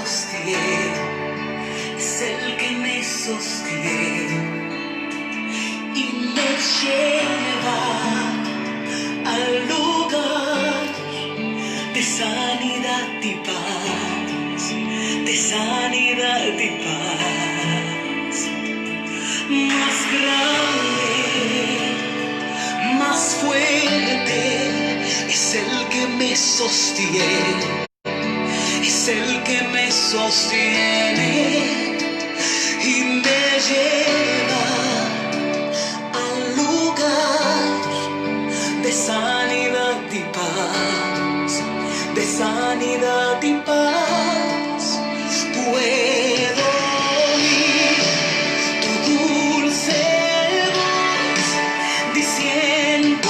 sostiene, es el que me sostiene y me lleva al lugar de sanidad y paz, de sanidad y paz. Más grande, más fuerte, es el que me sostiene, es el que me sostiene y me lleva al lugar de sanidad y paz, de sanidad y paz. Puedo oír tu dulce voz diciéndome,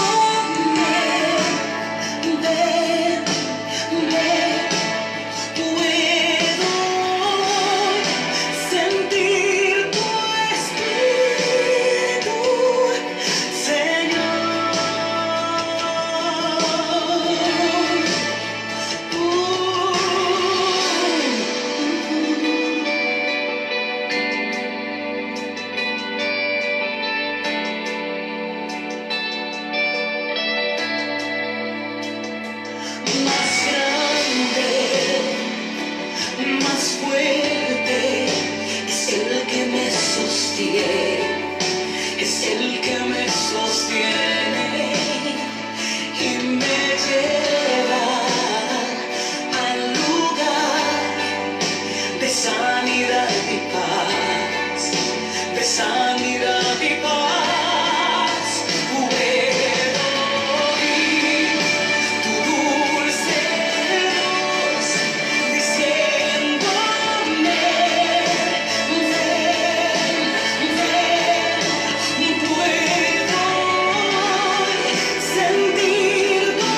ven, ven. Puedo sentir tu espíritu, Señor. Más grande, más fuerte, es el que me sostiene, es el que me sostiene y me lleva al lugar de sanidad y paz, de sanidad y paz. Puedo oír tu dulce voz diciéndome, ven, ven. Puedo sentir tu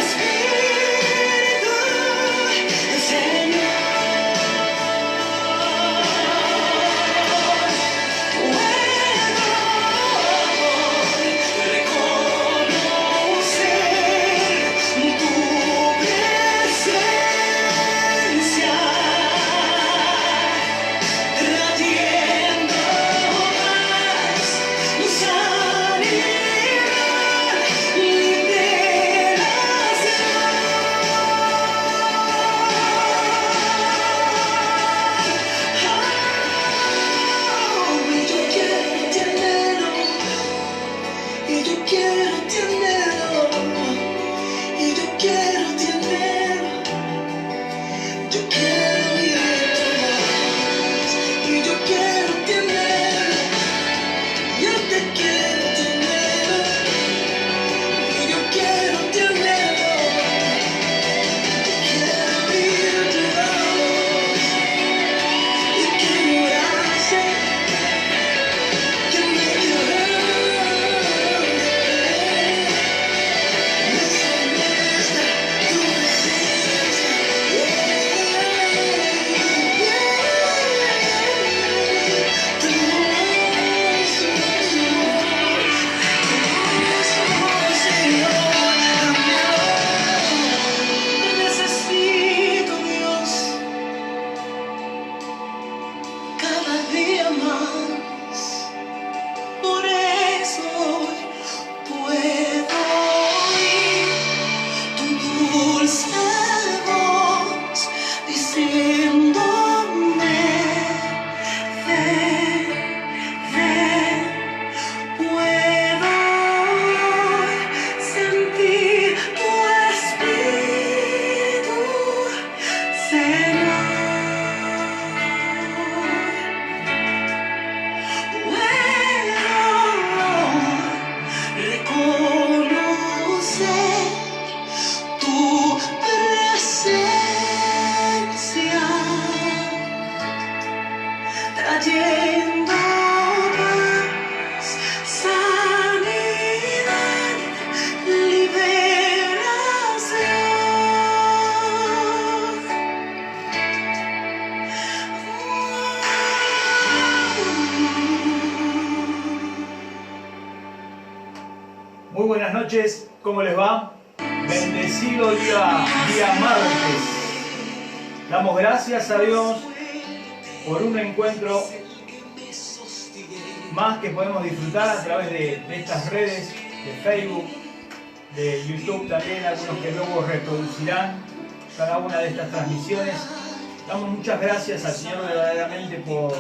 espíritu, Señor. Y yo quiero tenerlo, y yo quiero tenerlo, yo quiero ir más, y yo quiero tenerlo, yo te quiero tenerlo, y yo quiero tenerlo, quiero ir más, y quiero orarse, que me necesito, Dios, cada día más. Por eso hoy puedo oír tu dulce voz diciéndome, ven, ven. Puedo hoy sentir tu espíritu, Señor. Reconocer tu presencia, trayendo paz, sanidad, liberación. Muy buenas noches, ¿cómo les va? Bendecido día martes. Damos gracias a Dios por un encuentro más que podemos disfrutar a través de estas redes, de Facebook, de YouTube también, algunos que luego reproducirán cada una de estas transmisiones. Damos muchas gracias al Señor verdaderamente por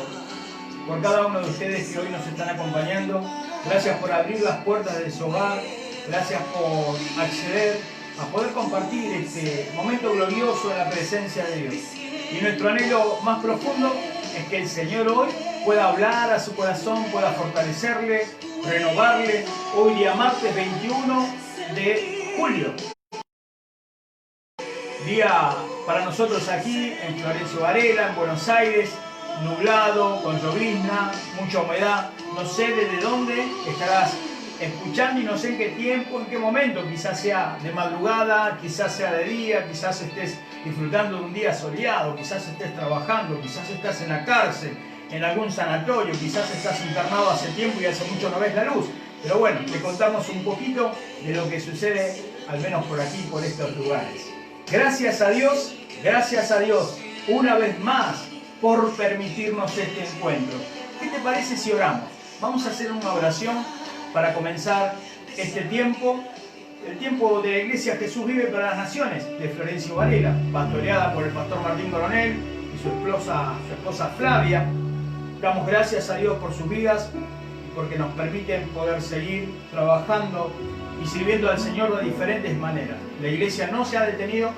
cada uno de ustedes que hoy nos están acompañando. Gracias por abrir las puertas de su hogar. Gracias por acceder a poder compartir este momento glorioso en la presencia de Dios. Y nuestro anhelo más profundo es que el Señor hoy pueda hablar a su corazón, pueda fortalecerle, renovarle. Hoy día martes 21 de julio. Día para nosotros aquí en Florencio Varela, en Buenos Aires, nublado, con llovizna, mucha humedad. No sé desde dónde estarás escuchando y no sé en qué tiempo, en qué momento. Quizás sea de madrugada, quizás sea de día, quizás estés disfrutando de un día soleado, quizás estés trabajando, quizás estás en la cárcel, en algún sanatorio, quizás estás internado hace tiempo y hace mucho no ves la luz. Pero bueno, te contamos un poquito de lo que sucede, al menos por aquí, por estos lugares. Gracias a Dios, una vez más, por permitirnos este encuentro. ¿Qué te parece si oramos? Vamos a hacer una oración para comenzar este tiempo, el tiempo de la Iglesia Jesús Vive para las Naciones de Florencio Varela, pastoreada por el pastor Martín Coronel y su esposa Flavia. Damos gracias a Dios por sus vidas, porque nos permiten poder seguir trabajando y sirviendo al Señor de diferentes maneras. La Iglesia no se ha detenido,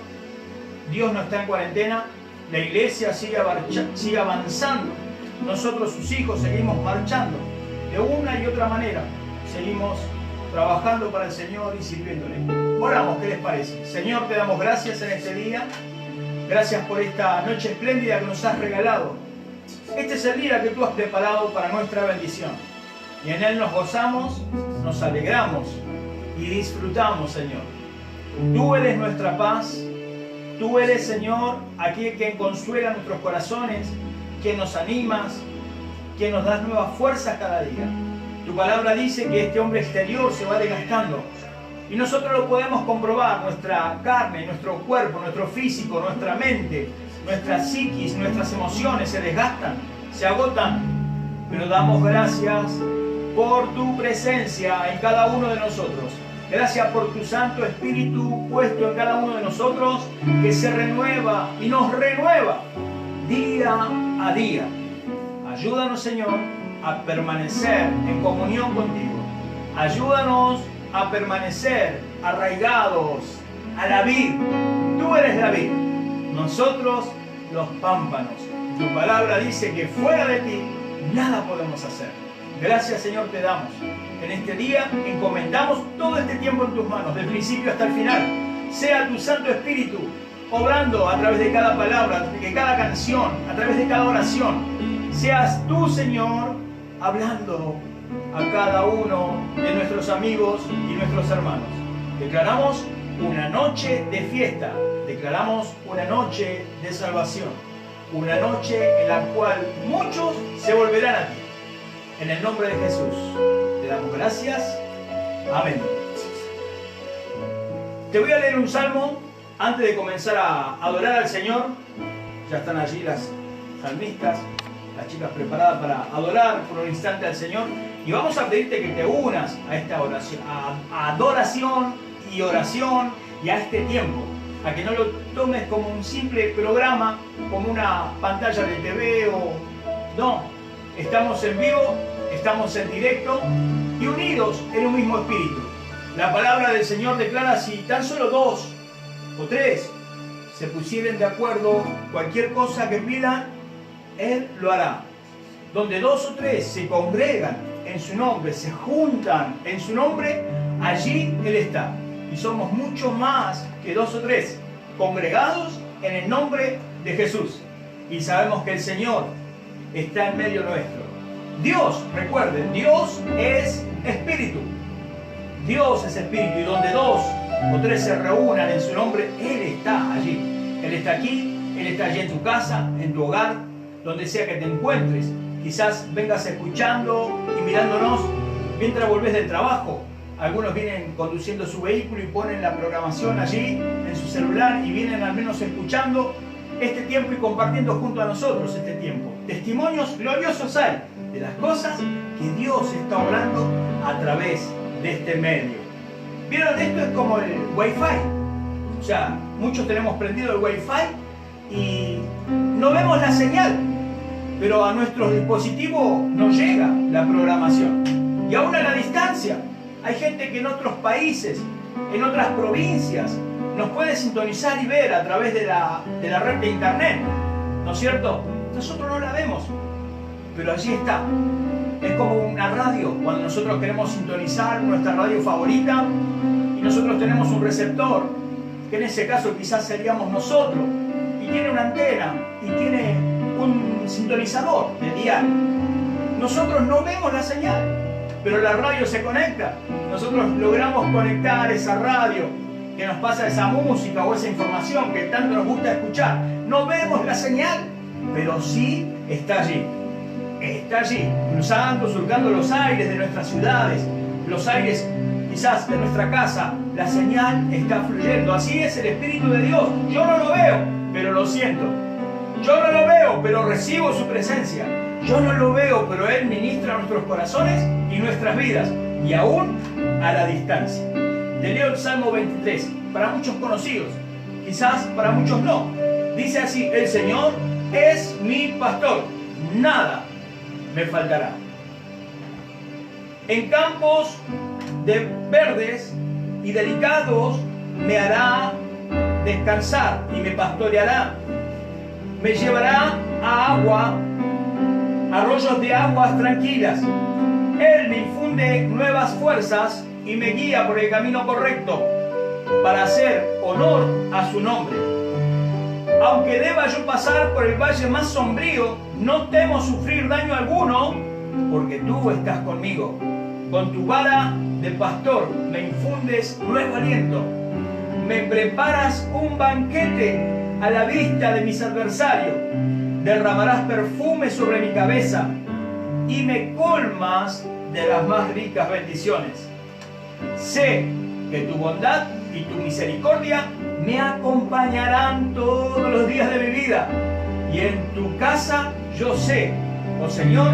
Dios no está en cuarentena, la Iglesia sigue avanzando. Nosotros, sus hijos, seguimos marchando de una y otra manera. Seguimos trabajando para el Señor y sirviéndole. Oramos, ¿qué les parece? Señor, te damos gracias en este día. Gracias por esta noche espléndida que nos has regalado. Este es el día que tú has preparado para nuestra bendición. Y en él nos gozamos, nos alegramos y disfrutamos, Señor. Tú eres nuestra paz. Tú eres, Señor, aquel que consuela nuestros corazones, que nos animas, que nos das nuevas fuerzas cada día. Tu palabra dice que este hombre exterior se va desgastando. Y nosotros lo podemos comprobar. Nuestra carne, nuestro cuerpo, nuestro físico, nuestra mente, nuestra psiquis, nuestras emociones se desgastan, se agotan. Pero damos gracias por tu presencia en cada uno de nosotros. Gracias por tu Santo Espíritu puesto en cada uno de nosotros, que se renueva y nos renueva día a día. Ayúdanos, Señor, a permanecer en comunión contigo. Ayúdanos a permanecer arraigados a la vid. Tú eres la vid, nosotros los pámpanos. Tu palabra dice que fuera de ti nada podemos hacer. Gracias, Señor, te damos. En este día encomendamos todo este tiempo en tus manos, del principio hasta el final. Sea tu Santo Espíritu obrando a través de cada palabra, de cada canción, a través de cada oración. Seas tú, Señor, hablando a cada uno de nuestros amigos y nuestros hermanos. Declaramos una noche de fiesta, declaramos una noche de salvación, una noche en la cual muchos se volverán a ti. En el nombre de Jesús te damos gracias. Amén. Te voy a leer un salmo antes de comenzar a adorar al Señor. Ya están allí las salmistas, las chicas preparadas para adorar por un instante al Señor. Y vamos a pedirte que te unas a esta oración, a adoración y oración y a este tiempo. A que no lo tomes como un simple programa, como una pantalla de TV o... No, estamos en vivo, estamos en directo y unidos en un mismo espíritu. La palabra del Señor declara: si tan solo 2 o 3 se pusieren de acuerdo, cualquier cosa que pidan, Él lo hará. Donde 2 o 3 se congregan en su nombre, se juntan en su nombre, allí Él está. Y somos mucho más que 2 o 3 congregados en el nombre de Jesús. Y sabemos que el Señor está en medio nuestro. Dios, recuerden, Dios es espíritu. Dios es espíritu, y donde 2 o 3 se reúnan en su nombre, Él está allí. Él está aquí, Él está allí en tu casa, en tu hogar, donde sea que te encuentres. Quizás vengas escuchando y mirándonos mientras volvés del trabajo. Algunos vienen conduciendo su vehículo y ponen la programación allí en su celular y vienen al menos escuchando este tiempo y compartiendo junto a nosotros este tiempo. Testimonios gloriosos hay de las cosas que Dios está obrando a través de este medio. ¿Vieron? Esto es como el Wi-Fi. O sea, muchos tenemos prendido el Wi-Fi y no vemos la señal, pero a nuestro dispositivo nos llega la programación. Y aún a la distancia, hay gente que en otros países, en otras provincias, nos puede sintonizar y ver a través de la red de internet, ¿no es cierto? Nosotros no la vemos, pero allí está. Es como una radio, cuando nosotros queremos sintonizar nuestra radio favorita y nosotros tenemos un receptor, que en ese caso quizás seríamos nosotros, y tiene una antena y tiene un sintonizador de dial. Nosotros no vemos la señal, pero la radio se conecta. Nosotros logramos conectar esa radio que nos pasa esa música o esa información que tanto nos gusta escuchar. No vemos la señal, pero sí está allí. Está allí, cruzando, surcando los aires de nuestras ciudades, los aires quizás de nuestra casa. La señal está fluyendo. Así es el Espíritu de Dios. Yo no lo veo, pero lo siento. Yo no lo veo, pero recibo su presencia. Yo no lo veo, pero Él ministra nuestros corazones y nuestras vidas, y aún a la distancia. Te leo el Salmo 23, para muchos conocidos, quizás para muchos no. Dice así: el Señor es mi pastor, nada me faltará. En campos de verdes y delicados me hará descansar y me pastoreará. Me llevará a arroyos de aguas tranquilas. Él me infunde nuevas fuerzas y me guía por el camino correcto para hacer honor a su nombre. Aunque deba yo pasar por el valle más sombrío, no temo sufrir daño alguno, porque tú estás conmigo. Con tu vara de pastor me infundes nuevo aliento. Me preparas un banquete a la vista de mis adversarios. Derramarás perfume sobre mi cabeza y me colmas de las más ricas bendiciones. Sé que tu bondad y tu misericordia me acompañarán todos los días de mi vida, y en tu casa yo sé, oh Señor,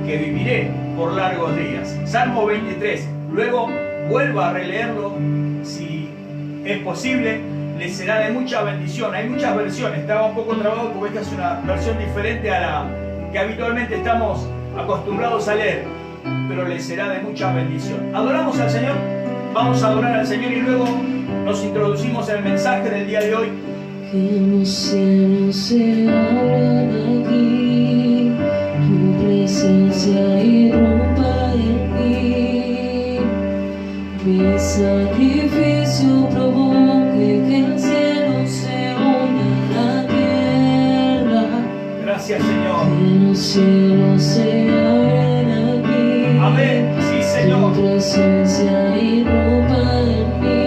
que viviré por largos días. Salmo 23. Luego vuelvo a releerlo si es posible. Les será de mucha bendición. Hay muchas versiones. Estaba un poco trabado porque esta es una versión diferente a la que habitualmente estamos acostumbrados a leer, pero les será de mucha bendición. Adoramos al Señor. Vamos a adorar al Señor y luego nos introducimos en el mensaje del día de hoy. Que los cielos se abran aquí, tu presencia irrumpa en mí. Mi sacrificio provoque que el cielo se una a la tierra. Gracias, Señor. Que los cielos se abran aquí. Amén. Sí, Señor. Tu presencia irrumpa en mí.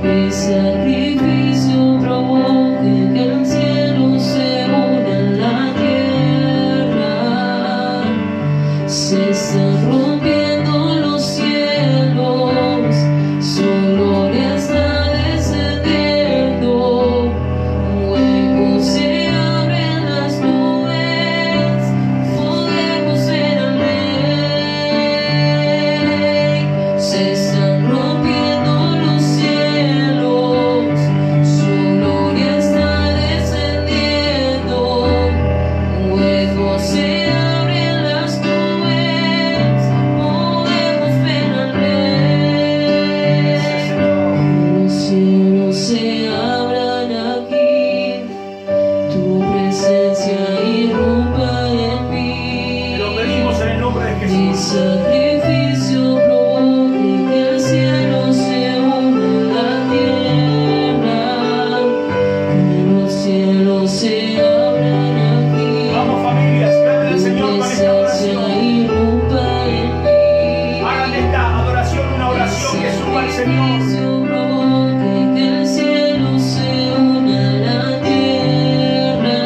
Mi sacrificio provoque que el cielo se una a la tierra. Se están rompiendo los cielos, su gloria está descendiendo. Huecos se abren las nubes, podemos ver al Rey. Se están rompiendo los cielos, su gloria está descendiendo. Huecos se abren las nubes, podemos ver al Rey. Los cielos se abran aquí, tu presencia irrumpa en mí. Te lo pedimos en el nombre de Mi Jesús. sacrificio provoque que el cielo se una a la tierra. Que los cielos se abran aquí, Vamos, familias, clamen al tu Señor con esta presencia oración. irrumpa en mí. Hagan de esta adoración una oración que suba al Señor. Sacrificio provoque que el cielo se una a la tierra.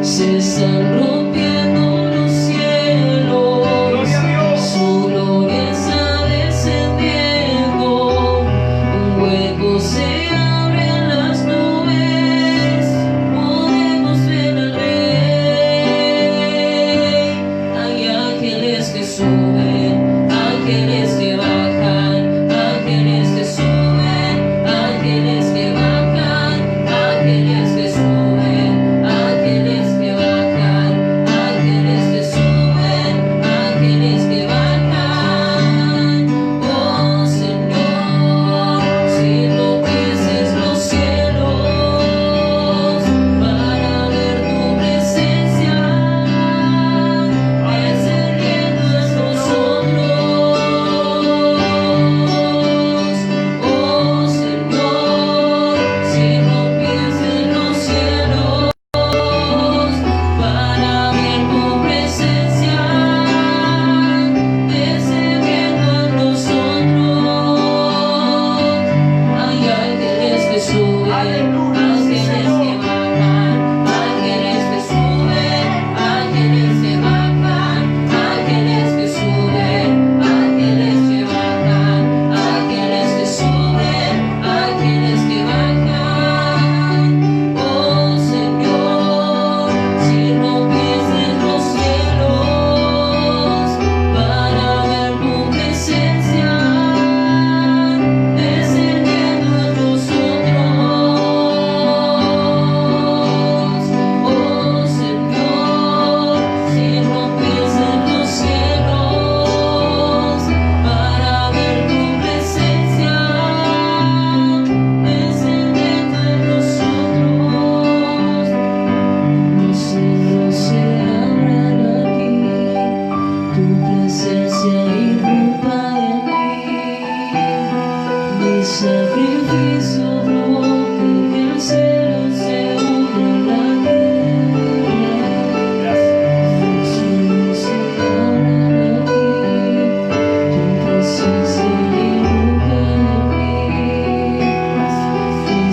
Se están rompiendo los cielos, Gloria a Dios. su gloria está descendiendo. Un hueco se abre en las nubes,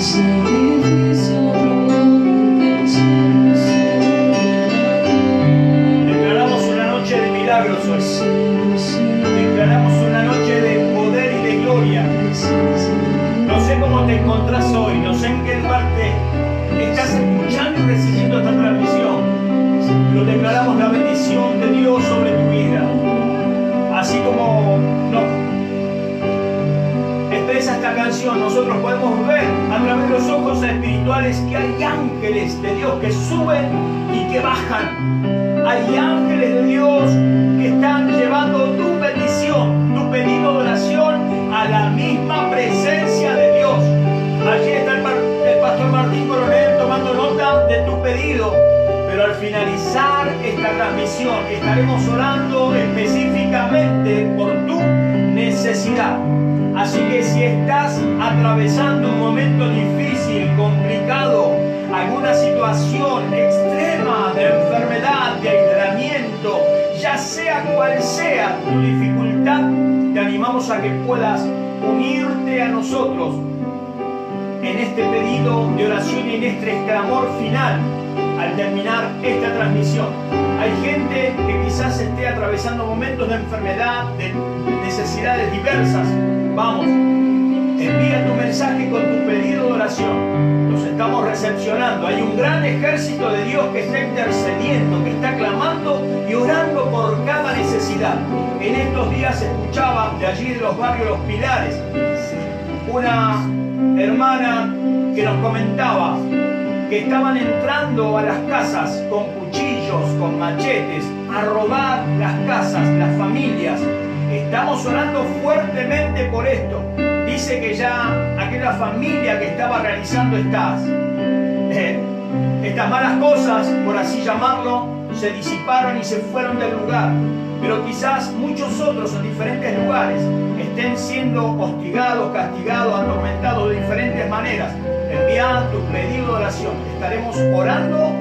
sacrificio rojo del cielo se Declaramos una noche de milagros hoy. Declaramos una noche de poder y de gloria. No sé cómo te encontrás hoy, no sé en qué lugar te estás escuchando y recibiendo esta transmisión, pero declaramos la bendición de Dios sobre tu vida. Así como nos expresa esta canción, nosotros podemos ver a través de los ojos espirituales que hay ángeles de Dios que suben y que bajan. Hay ángeles de Dios que están llevando tu petición, tu pedido de oración a la misma presencia de Dios. Allí está el pastor Martín Coronel tomando nota de tu pedido. Pero al finalizar esta transmisión estaremos orando específicamente por tu necesidad. Así que si estás atravesando un momento difícil, complicado, alguna situación extrema de enfermedad, de aislamiento, ya sea cual sea tu dificultad, te animamos a que puedas unirte a nosotros en este pedido de oración y en este clamor final al terminar esta transmisión. Hay gente que quizás esté atravesando momentos de enfermedad, de necesidades diversas. Vamos, envía tu mensaje con tu pedido de oración. Los estamos recepcionando. Hay un gran ejército de Dios que está intercediendo, que está clamando y orando por cada necesidad. En estos días escuchaba de allí de los barrios Los Pilares una hermana que nos comentaba que estaban entrando a las casas con cuchillos, con machetes, a robar las casas, las familias. Estamos orando fuertemente por esto. Dice que ya aquella familia que estaba realizando estas malas cosas, por así llamarlo, se disiparon y se fueron del lugar. Pero quizás muchos otros en diferentes lugares estén siendo hostigados, castigados, atormentados de diferentes maneras. Envía tu pedido de oración. Estaremos orando,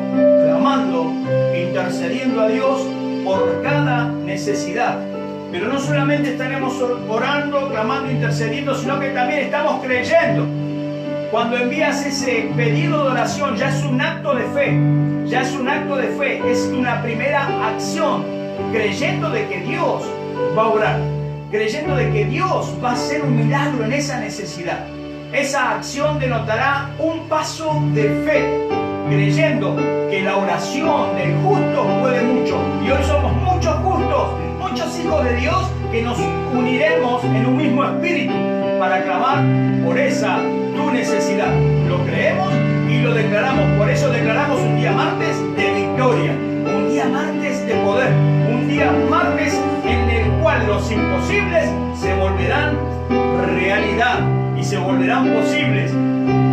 clamando, intercediendo a Dios por cada necesidad. Pero no solamente estaremos orando, clamando, intercediendo, sino que también estamos creyendo. Cuando envías ese pedido de oración, ya es un acto de fe. Ya es un acto de fe. Es una primera acción, creyendo de que Dios va a orar, creyendo de que Dios va a hacer un milagro en esa necesidad. Esa acción denotará un paso de fe, creyendo que la oración del justo puede mucho. Y hoy somos muchos justos, muchos hijos de Dios que nos uniremos en un mismo espíritu para clamar por esa tu necesidad. Lo creemos y lo declaramos. Por eso declaramos un día martes de victoria, un día martes de poder, un día martes en el cual los imposibles se volverán realidad y se volverán posibles.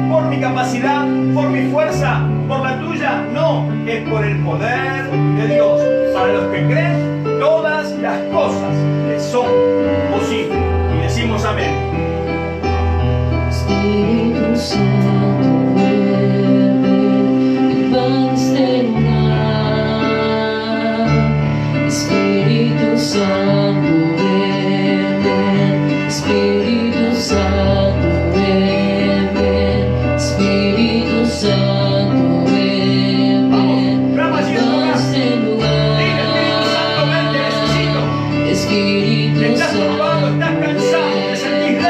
Por mi capacidad, por mi fuerza, por la tuya, no, es por el poder de Dios. Para los que creen, todas las cosas les son posibles. Y decimos amén. Espíritu Santo, vuelve, invade este lugar. Espíritu Santo, vuelve, Espíritu Santo, vuelve, Espíritu Santo, vuelve, invade este lugar. Espíritu Santo, ven, te necesito. Espíritu Estás Santo, turbado, estás cansado, te sentís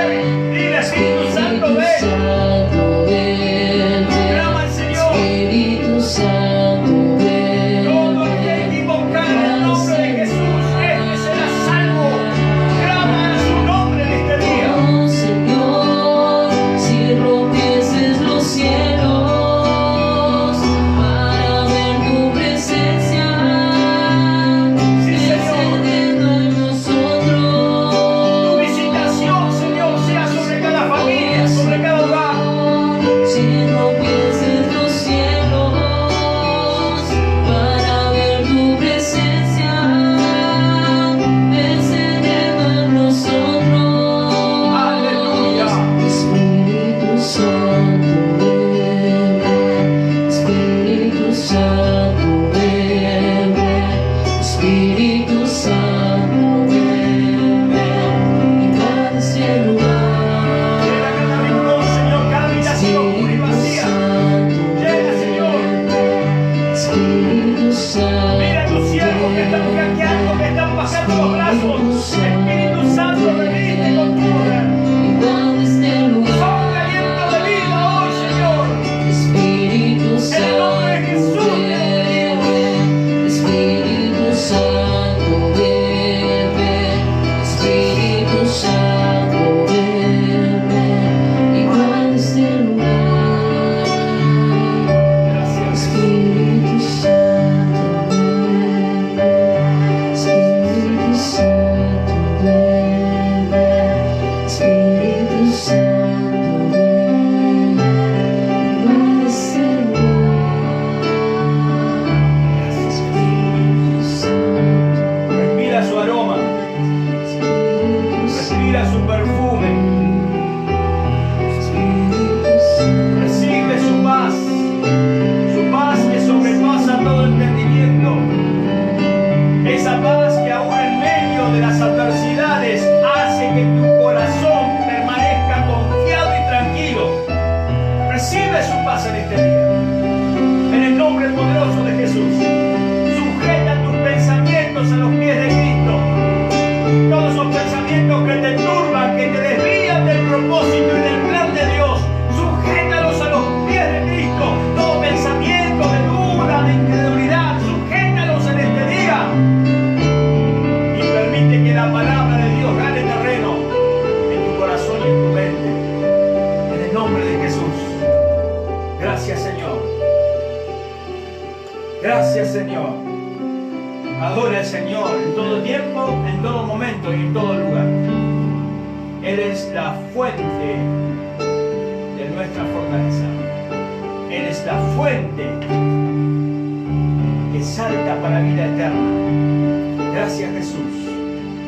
Recibe su paz en este día. En el nombre poderoso de Jesús. Sujeta tus pensamientos a los pies de Cristo. Todos esos pensamientos que te turban, que te desvían del propósito y del plan de Dios, sujétalos a los pies de Cristo. Todo pensamiento de duda, de incredulidad, sujétalos en este día. Y permite que la palabra de Dios gane terreno en tu corazón y en tu mente. En el nombre de Jesús. Gracias, Señor. Gracias, Señor. Adora al Señor en todo tiempo, en todo momento y en todo lugar. Él es la fuente de nuestra fortaleza. Él es la fuente que salta para vida eterna. Gracias, Jesús.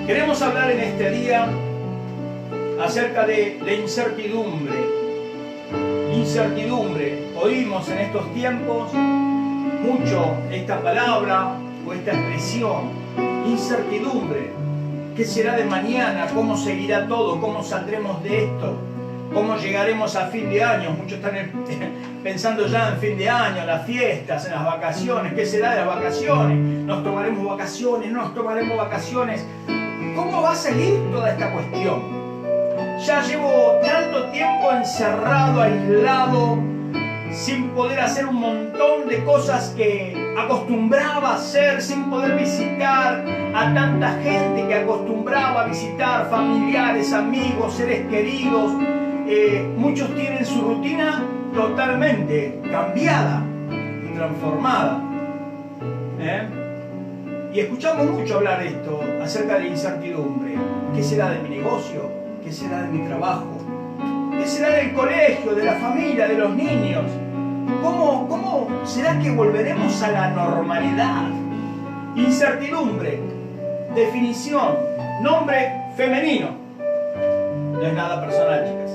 Queremos hablar en este día acerca de la incertidumbre. Incertidumbre. Oímos en estos tiempos mucho esta palabra o esta expresión, incertidumbre. ¿Qué será de mañana? ¿Cómo seguirá todo? ¿Cómo saldremos de esto? ¿Cómo llegaremos a fin de año? Muchos están pensando ya en fin de año, en las fiestas, en las vacaciones. ¿Qué será de las vacaciones? ¿Nos tomaremos vacaciones? ¿No nos tomaremos vacaciones? ¿Cómo va a seguir toda esta cuestión? Ya llevo tanto tiempo encerrado, aislado, sin poder hacer un montón de cosas que acostumbraba a hacer, sin poder visitar a tanta gente que acostumbraba a visitar, familiares, amigos, seres queridos. Muchos tienen su rutina totalmente cambiada y transformada. Y escuchamos mucho hablar esto acerca de incertidumbre. ¿Qué será de mi negocio? ¿Qué será de mi trabajo? ¿Qué será del colegio, de la familia, de los niños? ¿Cómo será que volveremos a la normalidad? Incertidumbre. Definición. Nombre femenino. No es nada personal, chicas.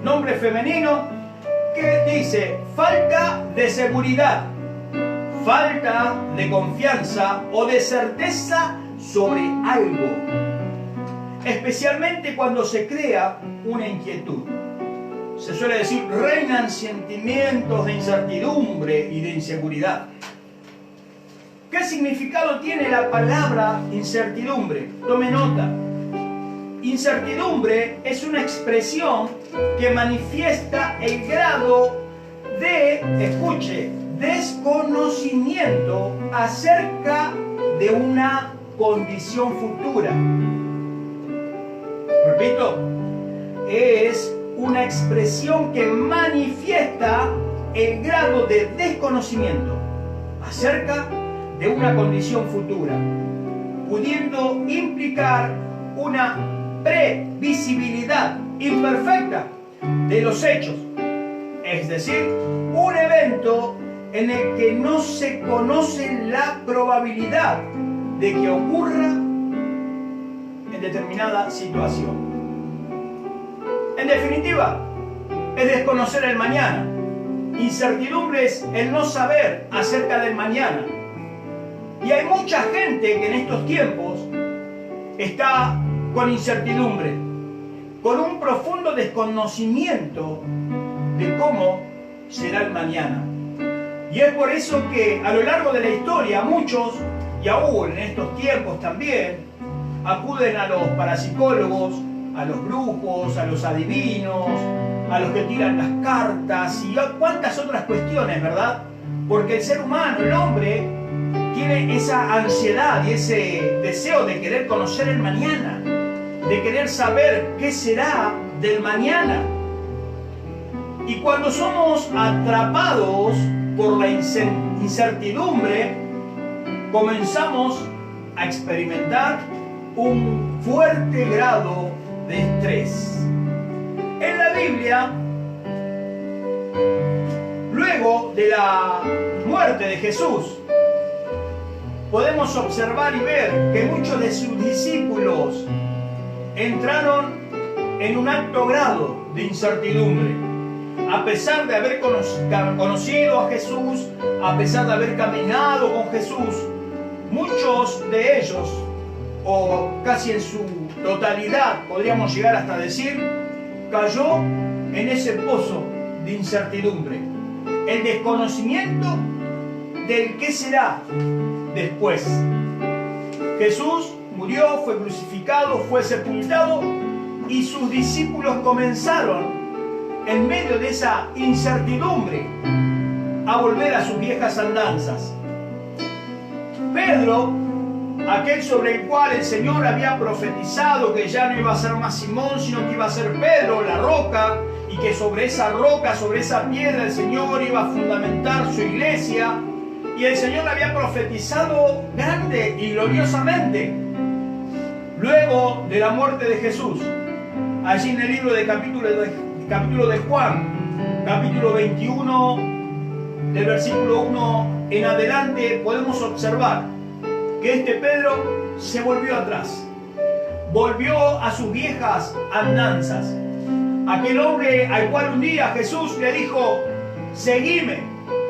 Nombre femenino que dice falta de seguridad, falta de confianza o de certeza sobre algo. Especialmente cuando se crea una inquietud. Se suele decir, reinan sentimientos de incertidumbre y de inseguridad. ¿Qué significado tiene la palabra incertidumbre? Tome nota. Incertidumbre es una expresión que manifiesta el grado de, escuche, desconocimiento acerca de una condición futura. Repito, es una expresión que manifiesta el grado de desconocimiento acerca de una condición futura, pudiendo implicar una previsibilidad imperfecta de los hechos, es decir, un evento en el que no se conoce la probabilidad de que ocurra en determinada situación. En definitiva, es desconocer el mañana. Incertidumbre es el no saber acerca del mañana. Y hay mucha gente que en estos tiempos está con incertidumbre, con un profundo desconocimiento de cómo será el mañana. Y es por eso que a lo largo de la historia muchos, y aún en estos tiempos también, acuden a los parapsicólogos, a los brujos, a los adivinos, a los que tiran las cartas y a cuantas otras cuestiones, ¿verdad? Porque el ser humano, el hombre, tiene esa ansiedad y ese deseo de querer conocer el mañana, de querer saber qué será del mañana. Y cuando somos atrapados por la incertidumbre, comenzamos a experimentar un fuerte grado de estrés. En la Biblia, luego de la muerte de Jesús, podemos observar y ver que muchos de sus discípulos entraron en un alto grado de incertidumbre. A pesar de haber conocido a Jesús, a pesar de haber caminado con Jesús, muchos de ellos, o casi en su totalidad, podríamos llegar hasta decir, cayó en ese pozo de incertidumbre, el desconocimiento del qué será después. Jesús murió, fue crucificado, fue sepultado y sus discípulos comenzaron, en medio de esa incertidumbre, a volver a sus viejas andanzas. Pedro, aquel sobre el cual el Señor había profetizado que ya no iba a ser más Simón, sino que iba a ser Pedro, la roca, y que sobre esa roca, sobre esa piedra, el Señor iba a fundamentar su iglesia, y el Señor había profetizado grande y gloriosamente. Luego de la muerte de Jesús, allí en el libro de capítulo de Juan, capítulo 21, del versículo 1 en adelante, podemos observar que este Pedro se volvió atrás, volvió a sus viejas andanzas. Aquel hombre al cual un día Jesús le dijo: seguime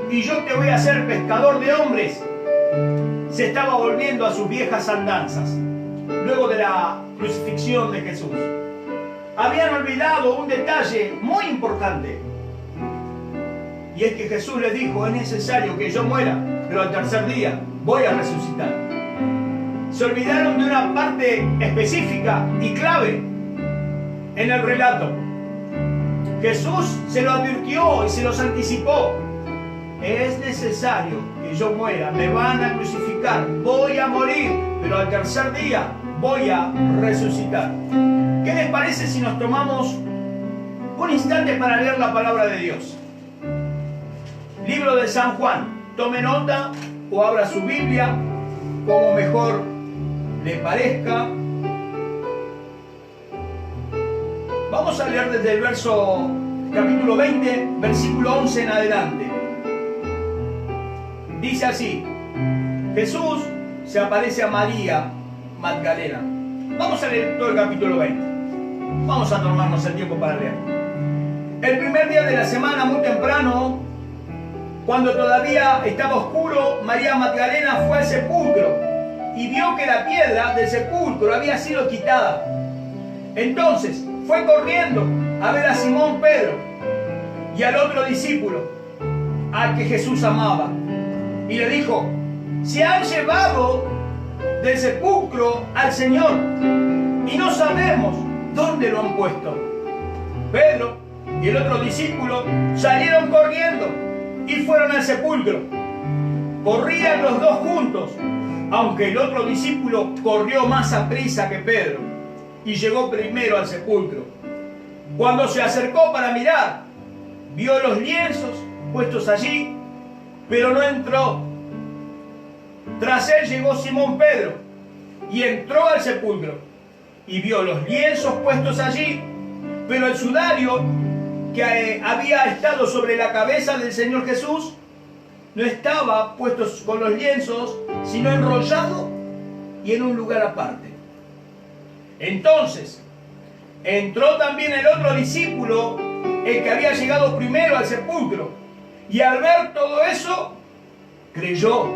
y yo te voy a hacer pescador de hombres, se estaba volviendo a sus viejas andanzas luego de la crucifixión de Jesús. Habían olvidado un detalle muy importante, y es que Jesús les dijo: es necesario que yo muera, pero al tercer día voy a resucitar. Se olvidaron de una parte específica y clave en el relato. Jesús se lo advirtió y se los anticipó: es necesario que yo muera, me van a crucificar, voy a morir, pero al tercer día voy a resucitar. ¿Qué les parece si nos tomamos un instante para leer la palabra de Dios? Libro de San Juan. Tome nota o abra su Biblia, como mejor le parezca. Vamos a leer desde el capítulo 20, versículo 11 en adelante. Dice así: Jesús se aparece a María Magdalena. Vamos a leer todo el capítulo 20. Vamos a tomarnos el tiempo para leer. El primer día de la semana, muy temprano, cuando todavía estaba oscuro, María Magdalena fue al sepulcro y vio que la piedra del sepulcro había sido quitada. Entonces fue corriendo a ver a Simón Pedro y al otro discípulo, al que Jesús amaba, y le dijo: se han llevado del sepulcro al Señor y no sabemos dónde lo han puesto. Pedro y el otro discípulo salieron corriendo y fueron al sepulcro. Corrían los dos juntos, aunque el otro discípulo corrió más aprisa que Pedro y llegó primero al sepulcro. Cuando se acercó para mirar, vio los lienzos puestos allí, pero no entró. Tras él llegó Simón Pedro y entró al sepulcro y vio los lienzos puestos allí, pero el sudario que había estado sobre la cabeza del Señor Jesús no estaba puesto con los lienzos, sino enrollado y en un lugar aparte. Entonces entró también el otro discípulo, el que había llegado primero al sepulcro, y al ver todo eso, creyó.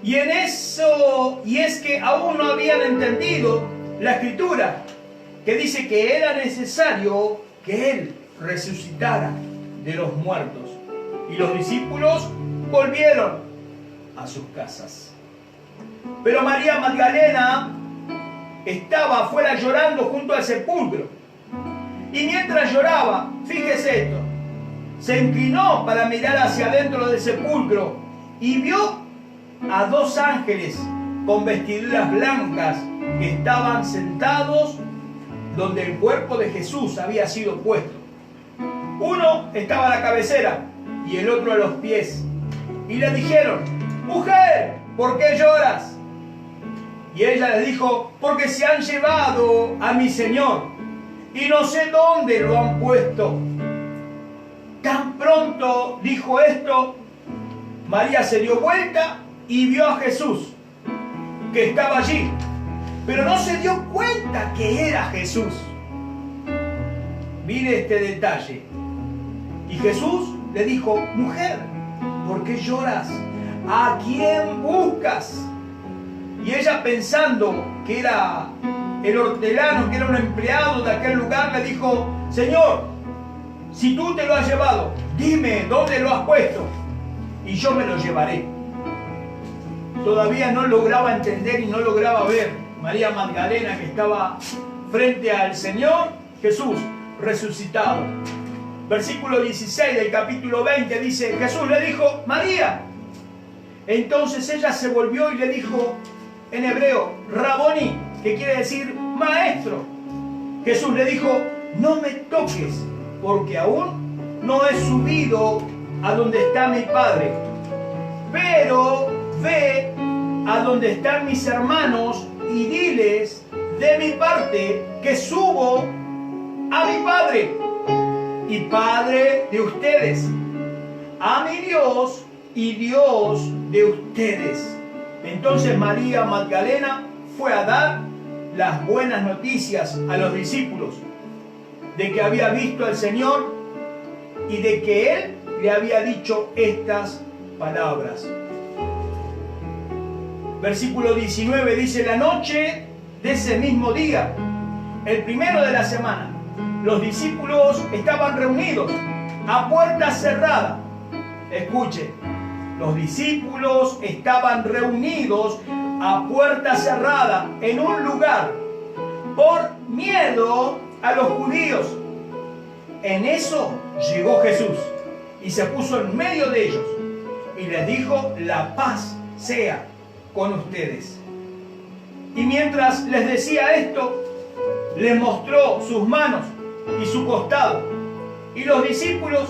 Y es que aún no habían entendido la escritura, que dice que era necesario que Él resucitara de los muertos. Y los discípulos volvieron a sus casas. Pero María Magdalena estaba afuera llorando junto al sepulcro. Y mientras lloraba, fíjese esto, se inclinó para mirar hacia adentro del sepulcro y vio a dos ángeles con vestiduras blancas que estaban sentados donde el cuerpo de Jesús había sido puesto. Uno estaba a la cabecera y el otro a los pies. Y le dijeron: mujer, ¿por qué lloras? Y ella les dijo: porque se han llevado a mi Señor y no sé dónde lo han puesto. Tan pronto dijo esto, María se dio vuelta y vio a Jesús, que estaba allí, pero no se dio cuenta que era Jesús. Mire este detalle. Y Jesús le dijo: mujer, ¿por qué lloras? ¿A quién buscas? Y ella, pensando que era el hortelano, que era un empleado de aquel lugar, le dijo: Señor, Si tú te lo has llevado, dime dónde lo has puesto y yo me lo llevaré. Todavía no lograba entender y no lograba ver María Magdalena, que estaba frente al Señor Jesús resucitado. Versículo 16 del capítulo 20 dice, Jesús le dijo, María. Entonces ella se volvió y le dijo en hebreo, Raboni, que quiere decir maestro. Jesús le dijo, no me toques, porque aún no he subido a donde está mi Padre. Pero ve a donde están mis hermanos y diles de mi parte que subo a mi Padre y Padre de ustedes, a mi Dios y Dios de ustedes. Entonces María Magdalena fue a dar las buenas noticias a los discípulos de que había visto al Señor y de que Él le había dicho estas palabras. Versículo 19 dice, la noche de ese mismo día, el primero de la semana, los discípulos estaban reunidos a puerta cerrada. Escuche, los discípulos estaban reunidos a puerta cerrada en un lugar por miedo a los judíos. En eso llegó Jesús y se puso en medio de ellos y les dijo, la paz sea con ustedes. Y mientras les decía esto, les mostró sus manos y su costado. Y los discípulos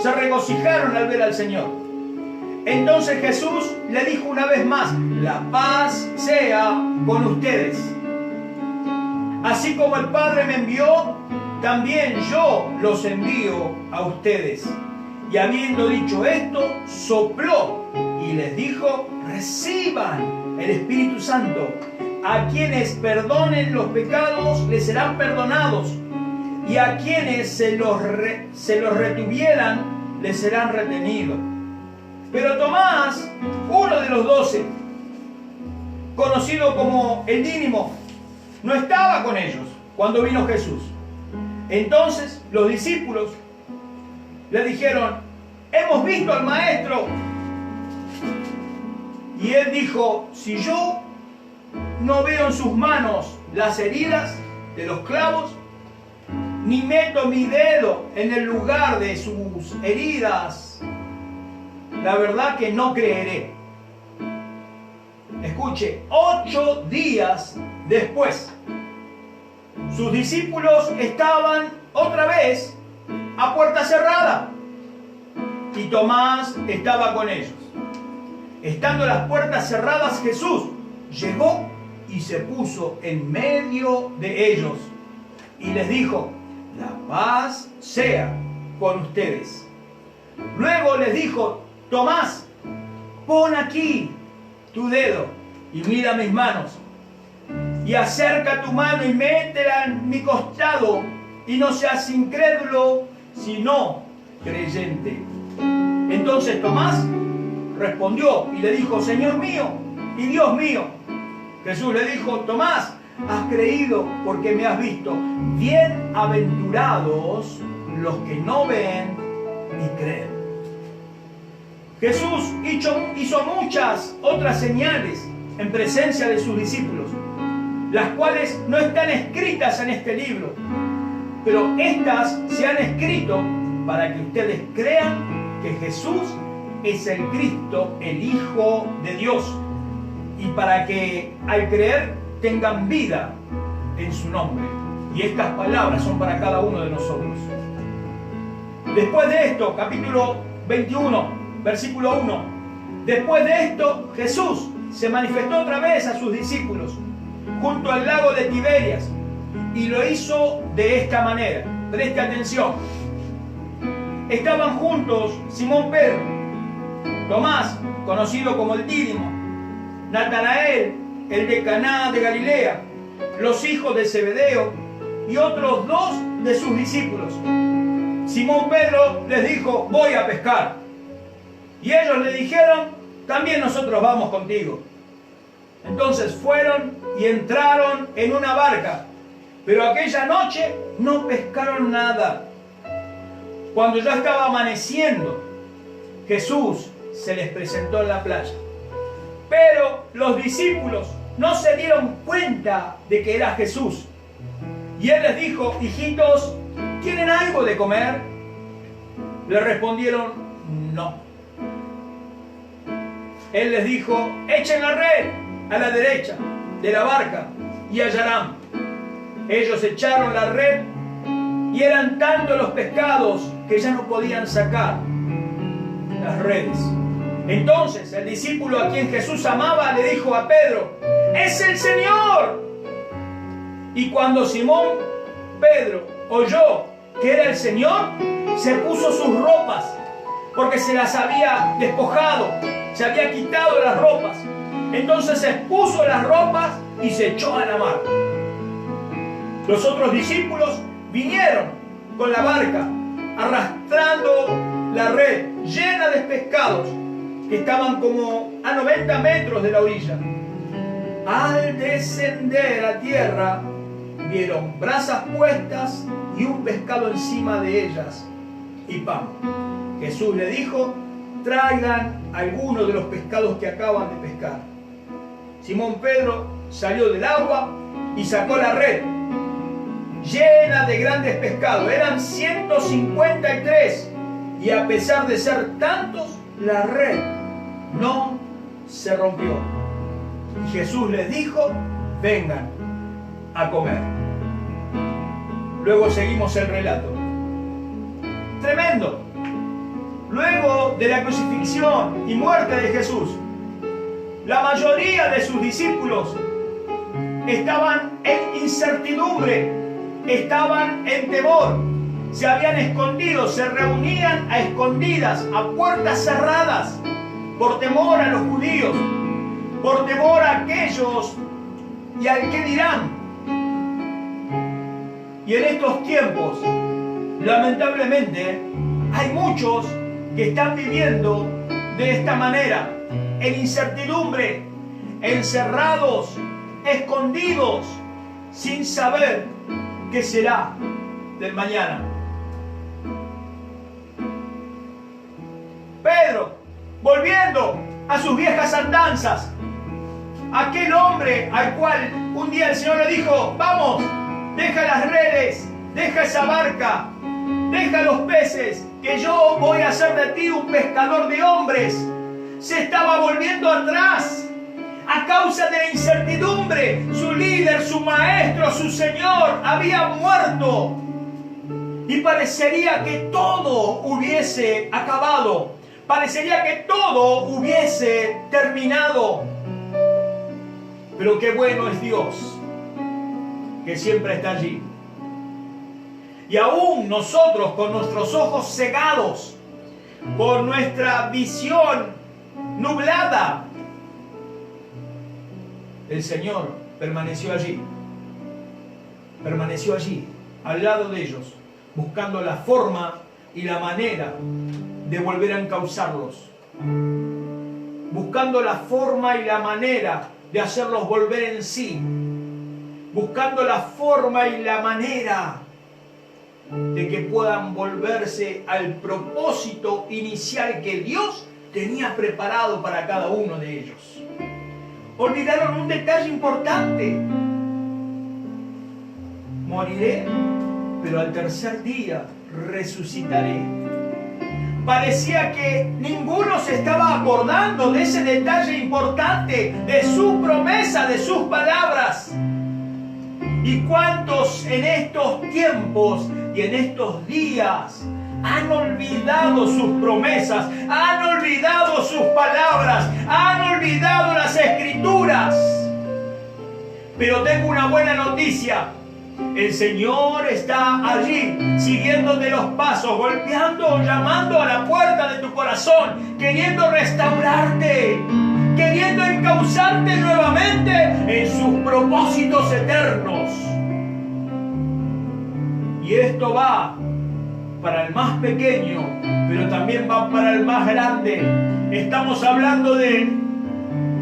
se regocijaron al ver al Señor. Entonces Jesús le dijo una vez más, la paz sea con ustedes. Así como el Padre me envió, también yo los envío a ustedes. Y habiendo dicho esto, sopló y les dijo, reciban el Espíritu Santo. A quienes perdonen los pecados les serán perdonados, y a quienes se los retuvieran les serán retenidos. Pero Tomás, uno de los 12, conocido como el Dídimo, no estaba con ellos cuando vino Jesús. Entonces los discípulos le dijeron, hemos visto al Maestro. Y él dijo, si yo no veo en sus manos las heridas de los clavos, ni meto mi dedo en el lugar de sus heridas, la verdad que no creeré. Escuche, 8 días después, sus discípulos estaban otra vez a puerta cerrada y Tomás estaba con ellos. Estando las puertas cerradas, Jesús llegó y se puso en medio de ellos y les dijo, la paz sea con ustedes. Luego les dijo, Tomás, pon aquí tu dedo y mira mis manos, y acerca tu mano y métela en mi costado, y no seas incrédulo, sino creyente. Entonces Tomás respondió y le dijo, Señor mío y Dios mío. Jesús le dijo, Tomás, has creído porque me has visto. Bienaventurados los que no ven ni creen. Jesús hizo muchas otras señales en presencia de sus discípulos, las cuales no están escritas en este libro, pero estas se han escrito para que ustedes crean que Jesús es el Cristo, el Hijo de Dios, y para que al creer tengan vida en su nombre. Y estas palabras son para cada uno de nosotros. Después de esto, capítulo 21, versículo 1. Después de esto, Jesús se manifestó otra vez a sus discípulos junto al lago de Tiberias, y lo hizo de esta manera. Preste atención. Estaban juntos Simón Pedro, Tomás, conocido como el Dídimo, Natanael, el de Caná de Galilea, los hijos de Zebedeo y otros 2 de sus discípulos. Simón Pedro les dijo, voy a pescar. Y ellos le dijeron, también nosotros vamos contigo. Entonces fueron y entraron en una barca, Pero aquella noche no pescaron nada. Cuando ya estaba amaneciendo, Jesús se les presentó en la playa. Pero los discípulos no se dieron cuenta de que era Jesús. Y Él les dijo: hijitos, ¿quieren algo de comer? Le respondieron: no. Él les dijo: echen la red a la derecha de la barca y hallarán. Ellos echaron la red y eran tantos los pescados que ya no podían sacar las redes. Entonces el discípulo a quien Jesús amaba le dijo a Pedro: ¡es el Señor! Y cuando Simón Pedro oyó que era el Señor, se puso sus ropas, porque se las había despojado, se había quitado las ropas. Entonces se puso las ropas y se echó a la mar. Los otros discípulos vinieron con la barca, arrastrando la red llena de pescados que estaban como a 90 metros de la orilla. Al descender a tierra, vieron brasas puestas y un pescado encima de ellas y pan. Jesús le dijo: traigan algunos de los pescados que acaban de pescar. Simón Pedro salió del agua y sacó la red llena de grandes pescados. Eran 153 y a pesar de ser tantos, la red no se rompió. Y Jesús les dijo: vengan a comer. Luego seguimos el relato. Tremendo. Luego de la crucifixión y muerte de Jesús, la mayoría de sus discípulos estaban en incertidumbre, estaban en temor, se habían escondido, se reunían a escondidas, a puertas cerradas, por temor a los judíos, por temor a aquellos y al que dirán. Y en estos tiempos, lamentablemente, hay muchos que están viviendo de esta manera, en incertidumbre, encerrados, escondidos, sin saber qué será del mañana. Pedro, volviendo a sus viejas andanzas, aquel hombre al cual un día el Señor le dijo: vamos, deja las redes, deja esa barca, deja los peces, que yo voy a hacer de ti un pescador de hombres. Se estaba volviendo atrás a causa de la incertidumbre. Su líder, su maestro, su Señor había muerto y parecería que todo hubiese acabado, parecería que todo hubiese terminado. Pero qué bueno es Dios, que siempre está allí. Y aún nosotros, con nuestros ojos cegados, con nuestra visión nublada, el Señor permaneció allí, al lado de ellos, buscando la forma y la manera de volver a encauzarlos, buscando la forma y la manera de hacerlos volver en sí, buscando la forma y la manera de que puedan volverse al propósito inicial que Dios tenía preparado para cada uno de ellos. Olvidaron un detalle importante: moriré, pero al tercer día resucitaré. Parecía que ninguno se estaba acordando de ese detalle importante, de su promesa, de sus palabras. ¿Y cuántos en estos tiempos y en estos días han olvidado sus promesas, han olvidado sus palabras, han olvidado las Escrituras? Pero tengo una buena noticia: el Señor está allí, siguiéndote los pasos, golpeando, llamando a la puerta de tu corazón, queriendo restaurarte, queriendo encauzarte nuevamente en sus propósitos eternos. Y esto va para el más pequeño, pero también va para el más grande. Estamos hablando de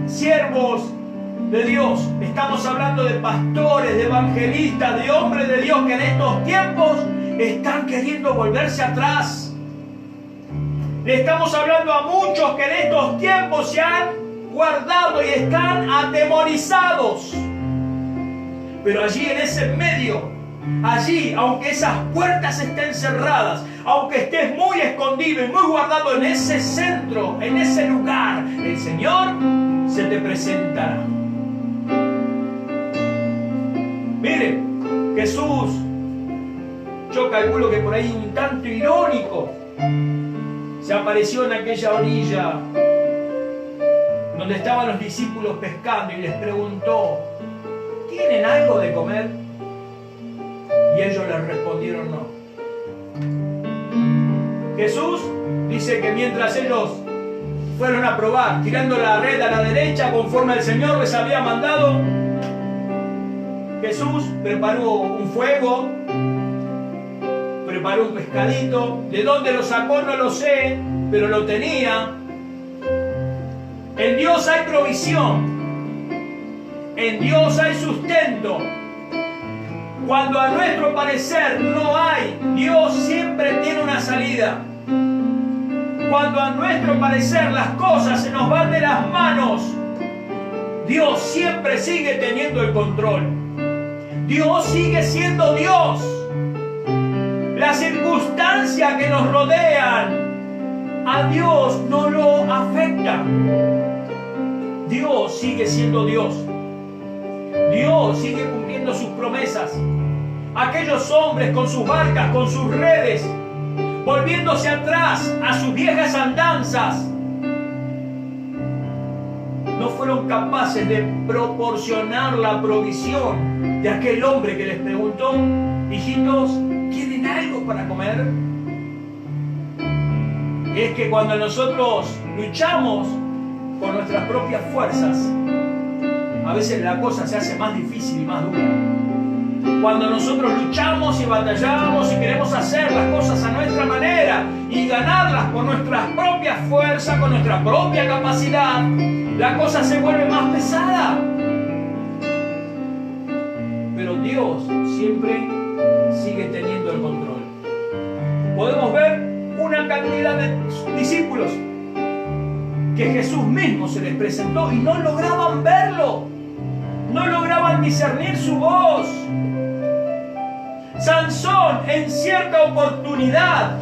siervos de Dios. Estamos hablando de pastores, de evangelistas, de hombres de Dios que en estos tiempos están queriendo volverse atrás. Le estamos hablando a muchos que en estos tiempos se han guardado y están atemorizados. Pero allí en ese medio, allí, aunque esas puertas estén cerradas, aunque estés muy escondido y muy guardado en ese centro, en ese lugar, el Señor se te presentará. Mire, Jesús, yo calculo que por ahí un tanto irónico, se apareció en aquella orilla donde estaban los discípulos pescando y les preguntó: ¿tienen algo de comer? Y ellos les respondieron no. Jesús dice que mientras ellos fueron a probar, tirando la red a la derecha conforme el Señor les había mandado, Jesús preparó un fuego, preparó un pescadito. ¿De dónde lo sacó? No lo sé, pero lo tenía. En Dios hay provisión, en Dios hay sustento. Cuando a nuestro parecer no hay, Dios siempre tiene una salida. Cuando a nuestro parecer las cosas se nos van de las manos, Dios siempre sigue teniendo el control. Dios sigue siendo Dios. Las circunstancias que nos rodean a Dios no lo afectan. Dios sigue siendo Dios. Dios sigue cumpliendo sus promesas. Aquellos hombres con sus barcas, con sus redes, volviéndose atrás a sus viejas andanzas, no fueron capaces de proporcionar la provisión de aquel hombre que les preguntó: hijitos, ¿tienen algo para comer? Y es que cuando nosotros luchamos con nuestras propias fuerzas, a veces la cosa se hace más difícil y más dura. Cuando nosotros luchamos y batallamos y queremos hacer las cosas a nuestra manera y ganarlas por nuestras propias fuerzas, con nuestra propia capacidad, la cosa se vuelve más pesada. Pero Dios siempre sigue teniendo el control. Podemos ver una cantidad de discípulos que Jesús mismo se les presentó y no lograban verlo, no lograban discernir su voz. Sansón, en cierta oportunidad,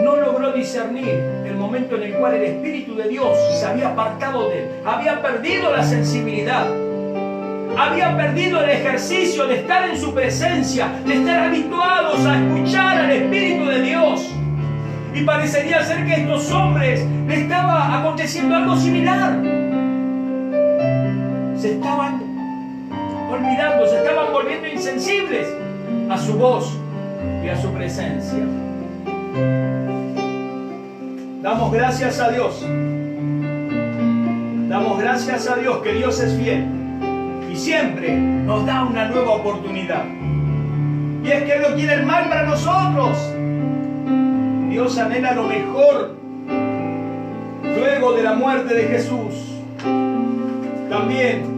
no logró discernir el momento en el cual el Espíritu de Dios se había apartado de él. Había perdido la sensibilidad, había perdido el ejercicio de estar en su presencia, de estar habituados a escuchar al Espíritu de Dios. Y parecería ser que a estos hombres les estaba aconteciendo algo similar. Se estaban olvidando, se estaban volviendo insensibles a su voz y a su presencia. Damos gracias a Dios. Damos gracias a Dios que Dios es fiel y siempre nos da una nueva oportunidad. Y es que Él no quiere el mal para nosotros. Dios anhela lo mejor luego de la muerte de Jesús. También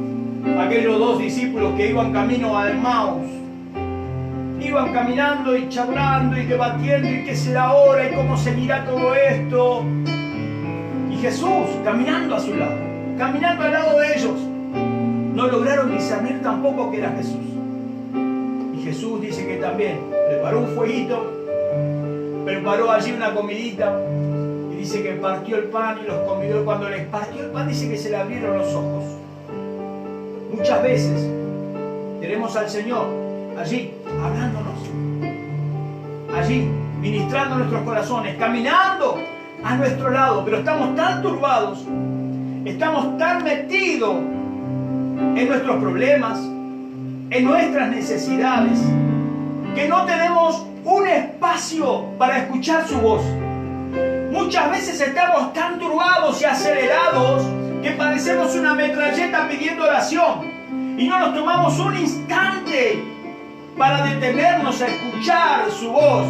aquellos dos discípulos que iban camino a Emmaus, iban caminando y charlando y debatiendo y qué será ahora y cómo seguirá todo esto. Y Jesús caminando a su lado, caminando al lado de ellos, no lograron discernir tampoco que era Jesús. Y Jesús dice que también preparó un fueguito, preparó allí una comidita y dice que partió el pan y los convidó. Cuando les partió el pan dice que se le abrieron los ojos. Muchas veces tenemos al Señor allí hablándonos, allí ministrando nuestros corazones, caminando a nuestro lado, pero estamos tan turbados, estamos tan metidos en nuestros problemas, en nuestras necesidades, que no tenemos un espacio para escuchar su voz. Muchas veces estamos tan turbados y acelerados que parecemos una metralleta pidiendo oración y no nos tomamos un instante para detenernos a escuchar su voz,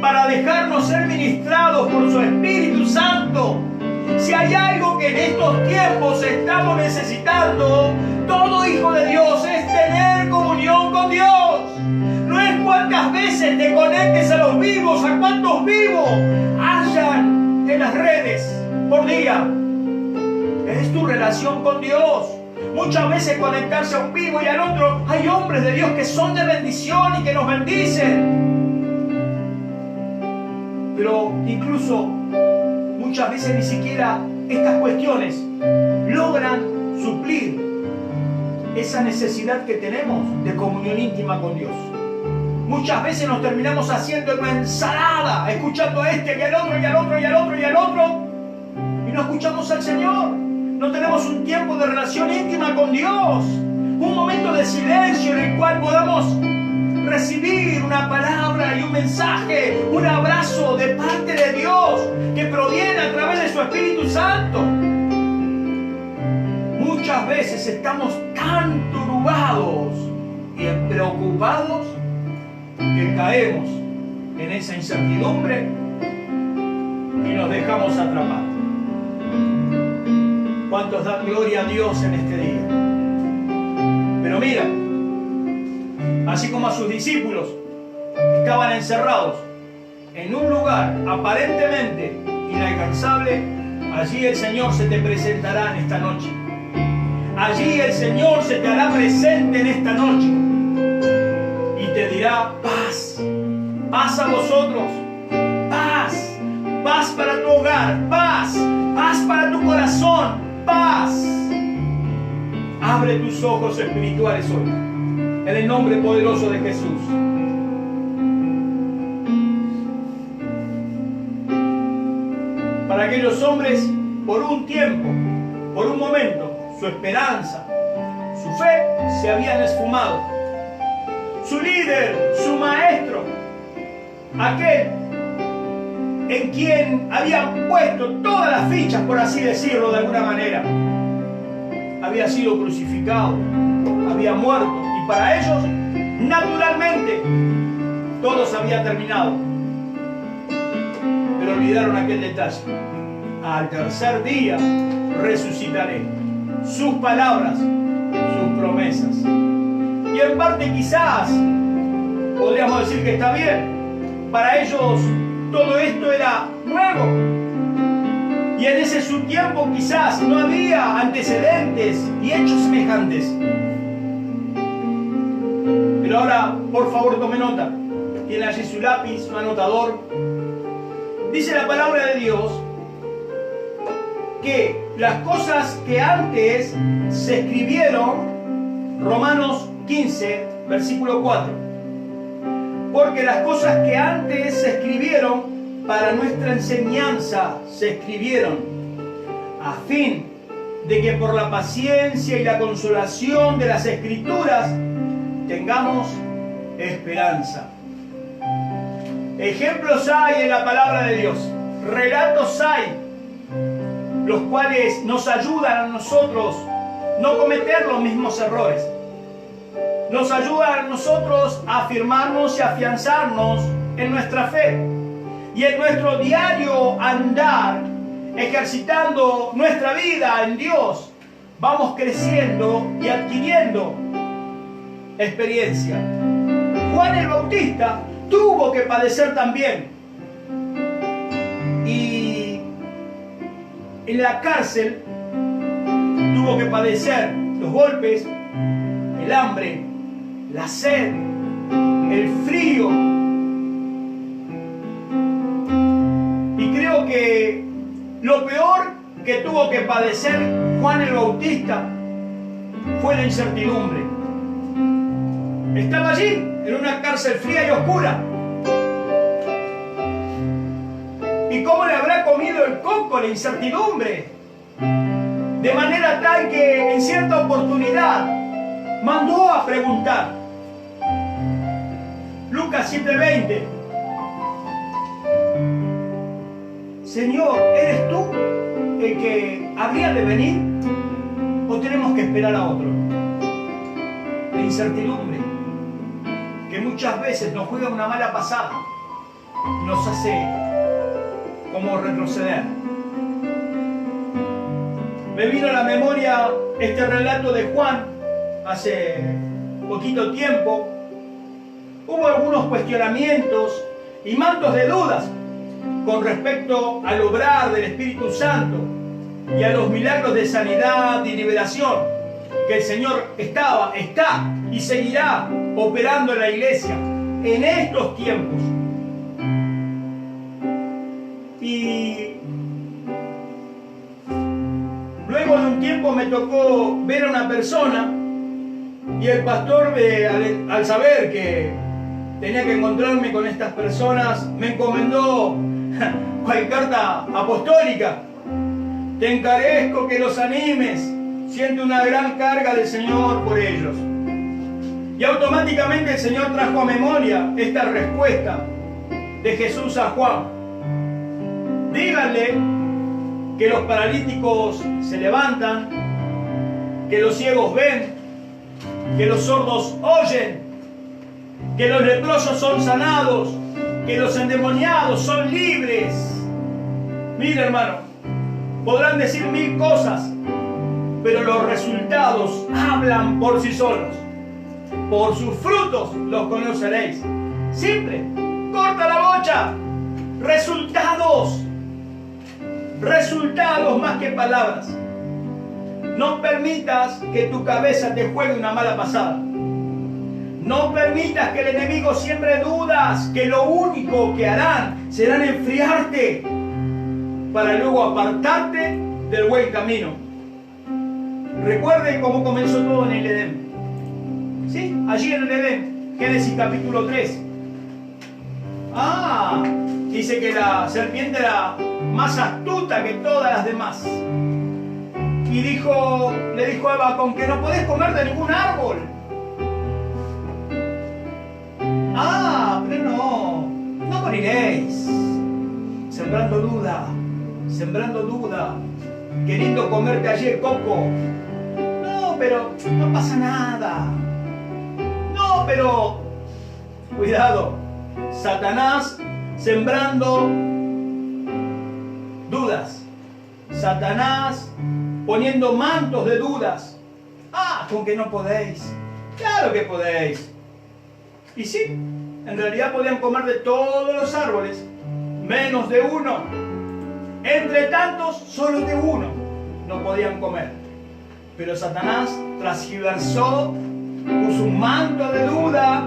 para dejarnos ser ministrados por su Espíritu Santo Si hay algo que en estos tiempos estamos necesitando, todo hijo de Dios, es tener comunión con Dios. No es cuántas veces te conectes a los vivos, a cuántos vivos hayan en las redes por día. Es tu relación con Dios. Muchas veces conectarse a un vivo y al otro. Hay hombres de Dios que son de bendición y que nos bendicen. Pero incluso muchas veces ni siquiera estas cuestiones logran suplir esa necesidad que tenemos de comunión íntima con Dios. Muchas veces nos terminamos haciendo una ensalada, escuchando a este y al otro y al otro y al otro y al otro, y no escuchamos al Señor. No tenemos un tiempo de relación íntima con Dios, un momento de silencio en el cual podamos recibir una palabra y un mensaje, un abrazo de parte de Dios que proviene a través de su Espíritu Santo. Muchas veces estamos tan turbados y preocupados que caemos en esa incertidumbre y nos dejamos atrapar. ¿Cuántos dan gloria a Dios en este día? Pero mira, así como a sus discípulos estaban encerrados en un lugar aparentemente inalcanzable, allí el Señor se te presentará en esta noche. Allí el Señor se te hará presente en esta noche y te dirá paz, paz a vosotros, paz, paz para tu hogar, paz, paz para tu corazón, paz. Abre tus ojos espirituales hoy, en el nombre poderoso de Jesús. Para aquellos hombres, por un tiempo, por un momento, su esperanza, su fe se habían esfumado. Su líder, su maestro, aquel en quien habían puesto todas las fichas, por así decirlo de alguna manera, había sido crucificado, había muerto, y para ellos, naturalmente, todo se había terminado. Pero olvidaron aquel detalle: al tercer día resucitaré. Sus palabras, sus promesas. Y en parte quizás podríamos decir que está bien. Para ellos todo esto era nuevo. Y en ese su tiempo quizás no había antecedentes y hechos semejantes. Pero ahora, por favor, tome nota. Tiene allí su lápiz, su anotador. Dice la palabra de Dios que las cosas que antes se escribieron, Romanos 15, versículo 4, porque las cosas que antes se escribieron para nuestra enseñanza se escribieron a fin de que por la paciencia y la consolación de las Escrituras tengamos esperanza. Ejemplos hay en la palabra de Dios, relatos hay, los cuales nos ayudan a nosotros no cometer los mismos errores. Nos ayudan a nosotros a afirmarnos y afianzarnos en nuestra fe. Y en nuestro diario andar, ejercitando nuestra vida en Dios, vamos creciendo y adquiriendo experiencia. Juan el Bautista tuvo que padecer también. Y en la cárcel tuvo que padecer los golpes, el hambre, la sed, el frío. Y creo que lo peor que tuvo que padecer Juan el Bautista fue la incertidumbre. Estaba allí, en una cárcel fría y oscura. ¿Y cómo le habrá comido el coco la incertidumbre? De manera tal que en cierta oportunidad mandó a preguntar. Lucas 7:20. Señor, ¿eres tú el que habría de venir o tenemos que esperar a otro? La incertidumbre, que muchas veces nos juega una mala pasada, nos hace como retroceder. Me vino a la memoria este relato de Juan hace poquito tiempo. Hubo algunos cuestionamientos y mantos de dudas con respecto al obrar del Espíritu Santo y a los milagros de sanidad y liberación que el Señor está y seguirá operando en la iglesia en estos tiempos. Y luego de un tiempo me tocó ver a una persona y el pastor, al saber que tenía que encontrarme con estas personas, me encomendó cual carta apostólica. Te encarezco que los animes, siente una gran carga del Señor por ellos. Y automáticamente el Señor trajo a memoria esta respuesta de Jesús a Juan. Díganle que los paralíticos se levantan, que los ciegos ven, que los sordos oyen, que los leprosos son sanados, que los endemoniados son libres. Mira, hermano, podrán decir mil cosas, pero los resultados hablan por sí solos. Por sus frutos los conoceréis. Simple, corta la bocha. Resultados. Resultados más que palabras. No permitas que tu cabeza te juegue una mala pasada. No permitas que el enemigo siembre dudas, que lo único que harán serán enfriarte para luego apartarte del buen camino. Recuerden cómo comenzó todo en el Edén. ¿Sí? Allí en el Edén, Génesis capítulo 3. Dice que la serpiente era más astuta que todas las demás. Y le dijo a Eva, con que no podés comer de ningún árbol. Pero no moriréis. Sembrando duda, queriendo comerte allí el coco. No, pero no pasa nada. No, pero cuidado, Satanás sembrando dudas, Satanás poniendo mantos de dudas. Con que no podéis. Claro que podéis. Y sí, en realidad podían comer de todos los árboles, menos de uno. Entre tantos, solo de uno no podían comer. Pero Satanás transgiversó, puso un manto de duda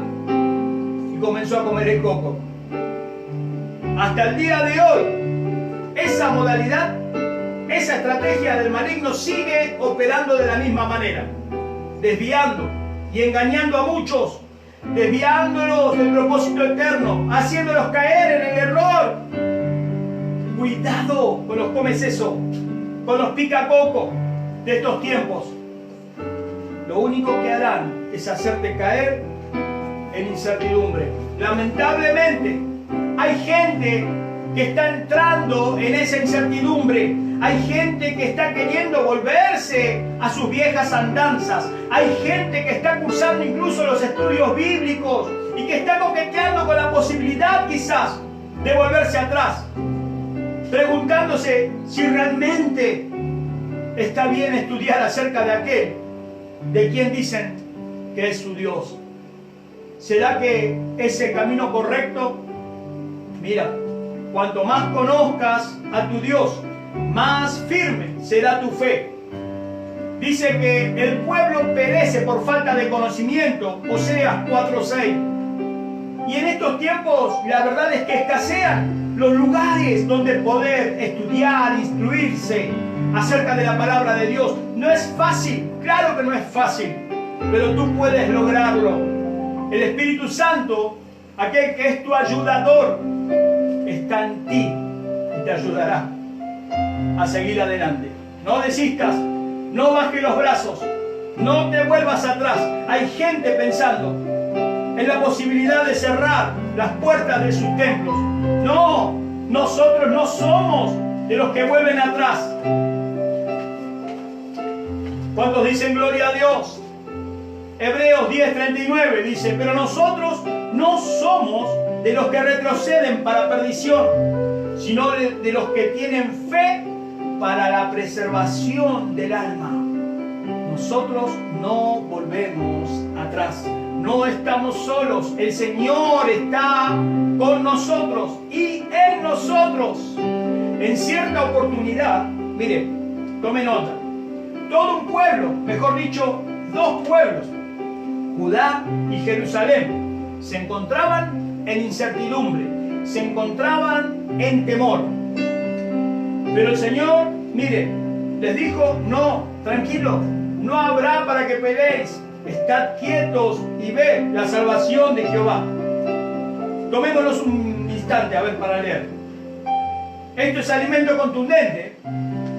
y comenzó a comer el coco. Hasta el día de hoy, esa modalidad, esa estrategia del maligno sigue operando de la misma manera, desviando y engañando a muchos, desviándolos del propósito eterno, haciéndolos caer en el error. Cuidado con los comes eso, con los pica coco de estos tiempos. Lo único que harán es hacerte caer en incertidumbre. Lamentablemente, hay gente que está entrando en esa incertidumbre. Hay gente que está queriendo volverse a sus viejas andanzas. Hay gente que está cursando incluso los estudios bíblicos y que está coqueteando con la posibilidad quizás de volverse atrás, preguntándose si realmente está bien estudiar acerca de aquel de quien dicen que es su Dios. ¿Será que es el camino correcto? Mira, cuanto más conozcas a tu Dios, más firme será tu fe. Dice que el pueblo perece por falta de conocimiento, Oseas 4:6. Y en estos tiempos la verdad es que escasean los lugares donde poder estudiar, instruirse acerca de la palabra de Dios. No es fácil, claro que no es fácil, pero tú puedes lograrlo. El Espíritu Santo, aquel que es tu ayudador, está en ti y te ayudará a seguir adelante. No desistas, no bajes los brazos, no te vuelvas atrás. Hay gente pensando en la posibilidad de cerrar las puertas de sus templos. No, nosotros no somos de los que vuelven atrás. ¿Cuántos dicen gloria a Dios? Hebreos 10:39 dice, pero nosotros no somos de los que retroceden para perdición, sino de los que tienen fe para la preservación del alma. Nosotros no volvemos atrás. No estamos solos. El Señor está con nosotros y en nosotros. En cierta oportunidad, mire, tome nota. Todo un pueblo, mejor dicho, dos pueblos, Judá y Jerusalén, se encontraban en incertidumbre, se encontraban en temor. Pero el Señor, mire, les dijo, no, tranquilos, no habrá para que peleéis. Estad quietos y ved la salvación de Jehová. Tomémonos un instante a ver para leer. Esto es alimento contundente.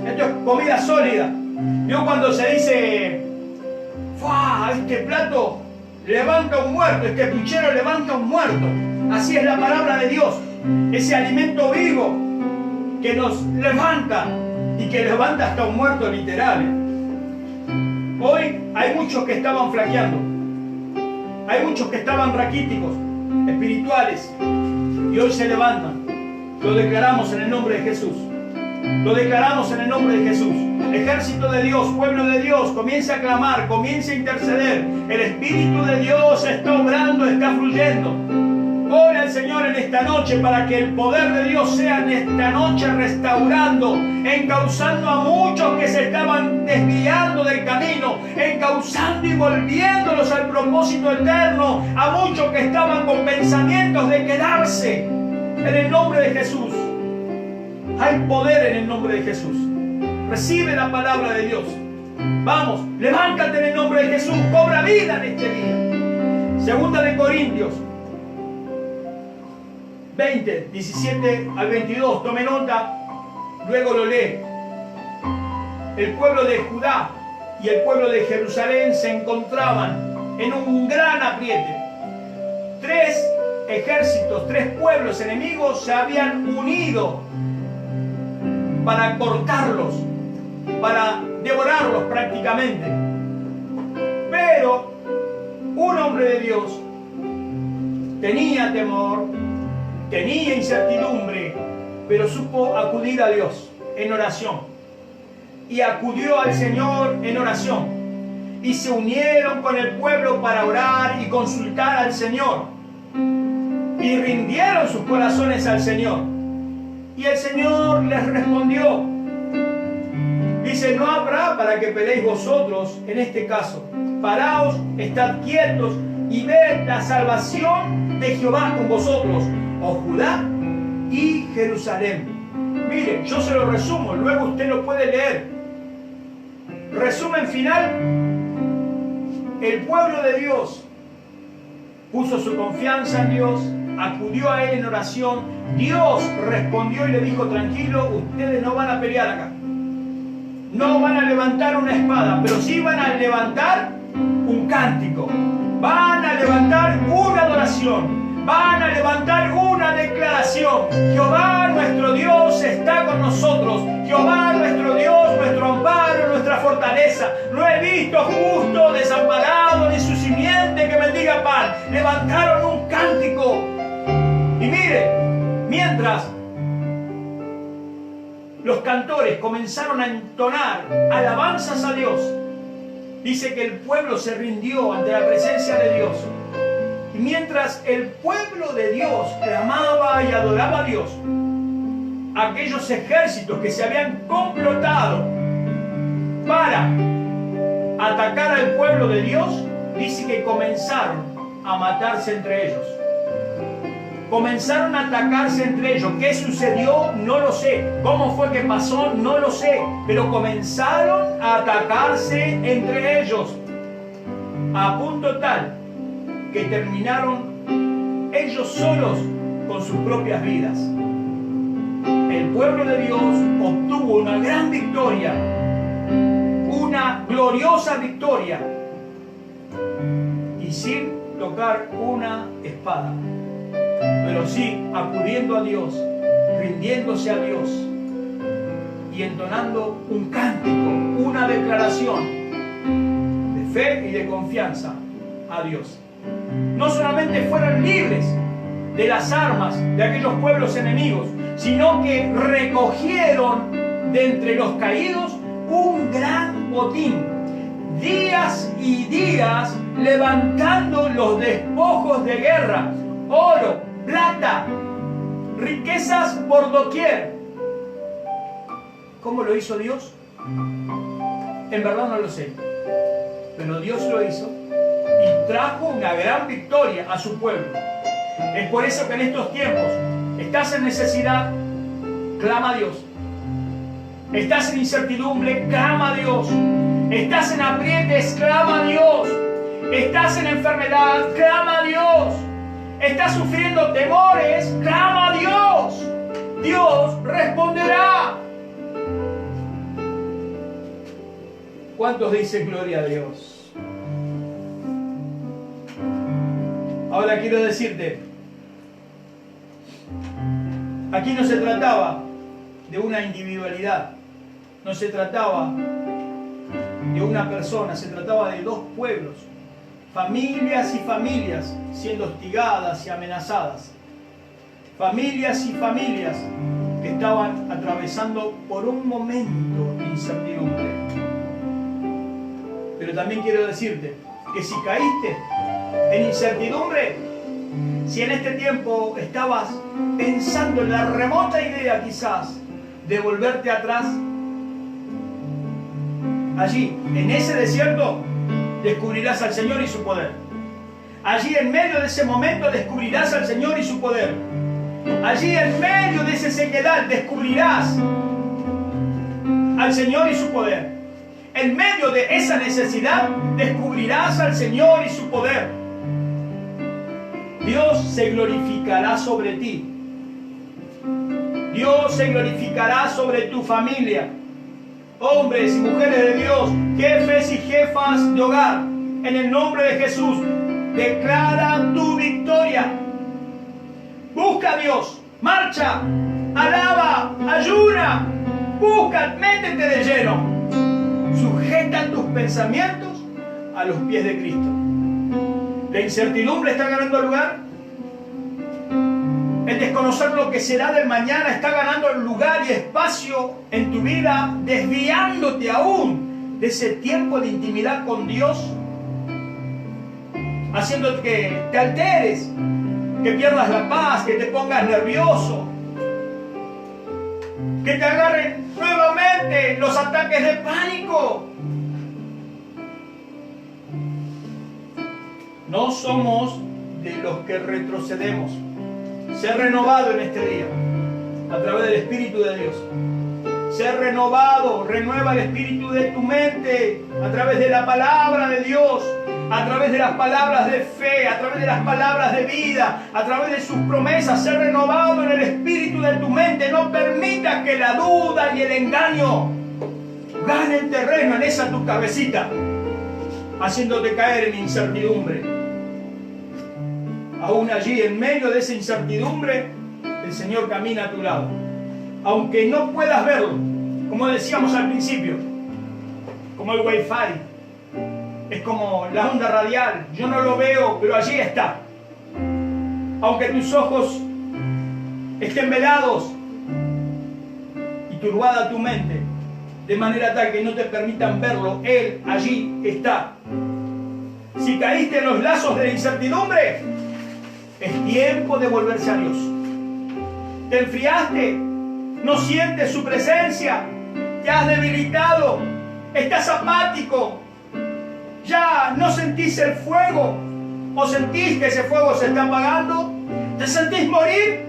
Esto es comida sólida. Yo cuando se dice, ¡fua! Este plato levanta un muerto, este puchero levanta un muerto. Así es la palabra de Dios. Ese alimento vivo que nos levanta y que levanta hasta un muerto literal. Hoy hay muchos que estaban flaqueando, hay muchos que estaban raquíticos, espirituales, y hoy se levantan. Lo declaramos en el nombre de Jesús. Lo declaramos en el nombre de Jesús. Ejército de Dios, pueblo de Dios, comienza a clamar, comienza a interceder. El Espíritu de Dios está obrando, está fluyendo. Ore al Señor en esta noche para que el poder de Dios sea en esta noche restaurando, encauzando a muchos que se estaban desviando del camino, encauzando y volviéndolos al propósito eterno, a muchos que estaban con pensamientos de quedarse. En el nombre de Jesús. Hay poder en el nombre de Jesús. Recibe la palabra de Dios. Vamos, levántate en el nombre de Jesús. Cobra vida en este día. Segunda de Corintios 20, 17 al 22. Tome nota, luego lo lee. El pueblo de Judá y el pueblo de Jerusalén se encontraban en un gran apriete. Tres ejércitos, tres pueblos enemigos se habían unido para cortarlos, para devorarlos prácticamente. Pero un hombre de Dios tenía temor, tenía incertidumbre, pero supo acudir a Dios en oración. Y acudió al Señor en oración. Y se unieron con el pueblo para orar y consultar al Señor. Y rindieron sus corazones al Señor. Y el Señor les respondió. Dice, no habrá para que peleéis vosotros en este caso. Paraos, estad quietos y ved la salvación de Jehová con vosotros, oh Judá y Jerusalén. Mire, yo se lo resumo, luego usted lo puede leer. Resumen final. El pueblo de Dios puso su confianza en Dios, acudió a Él en oración. Dios respondió y le dijo, tranquilo, ustedes no van a pelear acá. No van a levantar una espada, pero sí van a levantar un cántico. Van a levantar una adoración. Van a levantar una declaración. Jehová nuestro Dios está con nosotros. Jehová nuestro Dios, nuestro amparo, nuestra fortaleza. No he visto justo desamparado ni su simiente que mendiga pan. Levantaron un cántico. Y mire, mientras los cantores comenzaron a entonar alabanzas a Dios, dice que el pueblo se rindió ante la presencia de Dios. Y mientras el pueblo de Dios clamaba y adoraba a Dios, aquellos ejércitos que se habían complotado para atacar al pueblo de Dios, dice que comenzaron a matarse entre ellos. Comenzaron a atacarse entre ellos. ¿Qué sucedió? No lo sé. ¿Cómo fue que pasó? No lo sé. Pero comenzaron a atacarse entre ellos a punto tal que terminaron ellos solos con sus propias vidas. El pueblo de Dios obtuvo una gran victoria, una gloriosa victoria, y sin tocar una espada, pero sí acudiendo a Dios, rindiéndose a Dios y entonando un cántico, una declaración de fe y de confianza a Dios. No solamente fueron libres de las armas de aquellos pueblos enemigos, sino que recogieron de entre los caídos un gran botín. Días y días levantando los despojos de guerra, oro, plata, riquezas por doquier. ¿Cómo lo hizo Dios? En verdad no lo sé, pero Dios lo hizo y trajo una gran victoria a su pueblo. Es por eso que en estos tiempos estás en necesidad, clama a Dios. Estás en incertidumbre, clama a Dios. Estás en aprietes, clama a Dios. Estás en enfermedad, clama a Dios. Estás sufriendo temores, clama a Dios. Dios responderá. ¿Cuántos dicen gloria a Dios? Ahora quiero decirte, aquí no se trataba de una individualidad, no se trataba de una persona, se trataba de dos pueblos, familias y familias siendo hostigadas y amenazadas, familias y familias que estaban atravesando por un momento de incertidumbre. Pero también quiero decirte que si caíste en incertidumbre, si en este tiempo estabas pensando en la remota idea quizás de volverte atrás, allí, en ese desierto, descubrirás al Señor y su poder. Allí en medio de ese momento descubrirás al Señor y su poder. Allí en medio de esa sequedad descubrirás al Señor y su poder. En medio de esa necesidad descubrirás al Señor y su poder. Dios se glorificará sobre ti. Dios se glorificará sobre tu familia. Hombres y mujeres de Dios, jefes y jefas de hogar, en el nombre de Jesús, declara tu victoria. Busca a Dios, marcha, alaba, ayuna, busca, métete de lleno. Sujeta tus pensamientos a los pies de Cristo. La incertidumbre está ganando lugar. El desconocer lo que será del mañana está ganando lugar y espacio en tu vida, desviándote aún de ese tiempo de intimidad con Dios, haciendo que te alteres, que pierdas la paz, que te pongas nervioso, que te agarren nuevamente los ataques de pánico. No somos de los que retrocedemos. Ser renovado en este día a través del Espíritu de Dios. Ser renovado, renueva el espíritu de tu mente a través de la palabra de Dios, a través de las palabras de fe, a través de las palabras de vida, a través de sus promesas. Ser renovado en el espíritu de tu mente. No permitas que la duda y el engaño ganen terreno en esa tu cabecita, haciéndote caer en incertidumbre. Aún allí, en medio de esa incertidumbre, el Señor camina a tu lado. Aunque no puedas verlo, como decíamos al principio, como el Wi-Fi, es como la onda radial. Yo no lo veo, pero allí está. Aunque tus ojos estén velados y turbada tu mente, de manera tal que no te permitan verlo, Él allí está. Si caíste en los lazos de la incertidumbre, es tiempo de volverse a Dios. Te enfriaste, no sientes su presencia, te has debilitado, estás apático, ya no sentís el fuego, o sentís que ese fuego se está apagando, te sentís morir.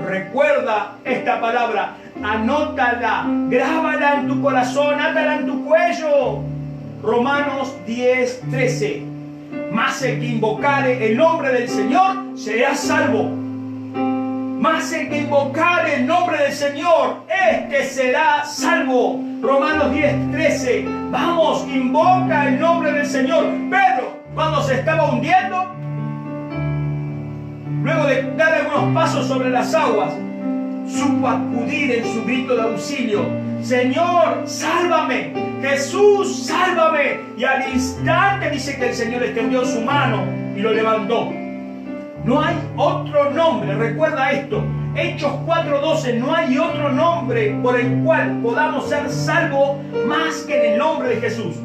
Recuerda esta palabra, anótala, grábala en tu corazón, átala en tu cuello. Romanos 10:13. Mas el que invocare el nombre del Señor será salvo. Mas el que invocare el nombre del Señor, este será salvo. Romanos 10:13. Vamos, invoca el nombre del Señor. Pedro, cuando se estaba hundiendo, luego de dar algunos pasos sobre las aguas, supo acudir en su grito de auxilio. Señor, sálvame. Jesús, sálvame. Y al instante dice que el Señor extendió su mano y lo levantó. No hay otro nombre, recuerda esto. Hechos 4:12, no hay otro nombre por el cual podamos ser salvos más que en el nombre de Jesús.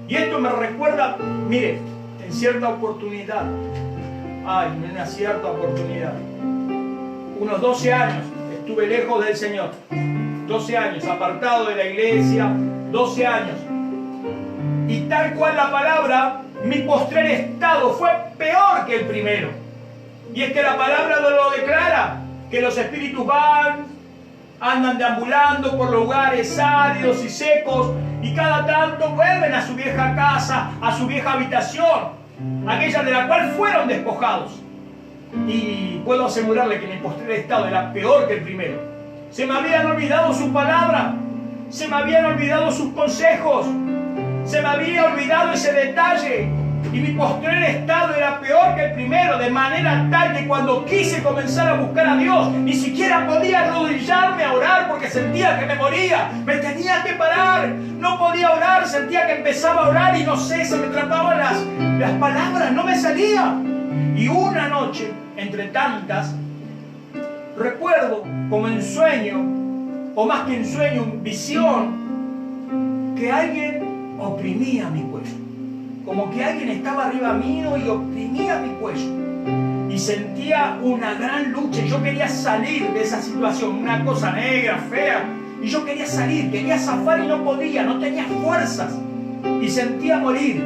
Y esto me recuerda, mire, en cierta oportunidad, en una cierta oportunidad, unos 12 años estuve lejos del Señor. 12 años, apartado de la iglesia, 12 años. Y tal cual la palabra, mi postrer estado fue peor que el primero. Y es que la palabra lo declara, que los espíritus andan deambulando por lugares áridos y secos, y cada tanto vuelven a su vieja casa, a su vieja habitación, aquella de la cual fueron despojados. Y puedo asegurarle que mi postrer estado era peor que el primero. Se me habían olvidado su palabra, se me habían olvidado sus consejos, se me había olvidado ese detalle, y mi postrer estado era peor que el primero, de manera tal que cuando quise comenzar a buscar a Dios, ni siquiera podía arrodillarme a orar porque sentía que me moría, me tenía que parar, no podía orar, sentía que empezaba a orar y no sé, se me atrapaban las palabras, no me salía. Y una noche, entre tantas, recuerdo como en sueño, o más que en sueño, en visión, que alguien oprimía mi cuello. Como que alguien estaba arriba mío y oprimía mi cuello. Y sentía una gran lucha. Y yo quería salir de esa situación, una cosa negra, fea. Y yo quería salir, quería zafar y no podía, no tenía fuerzas. Y sentía morir.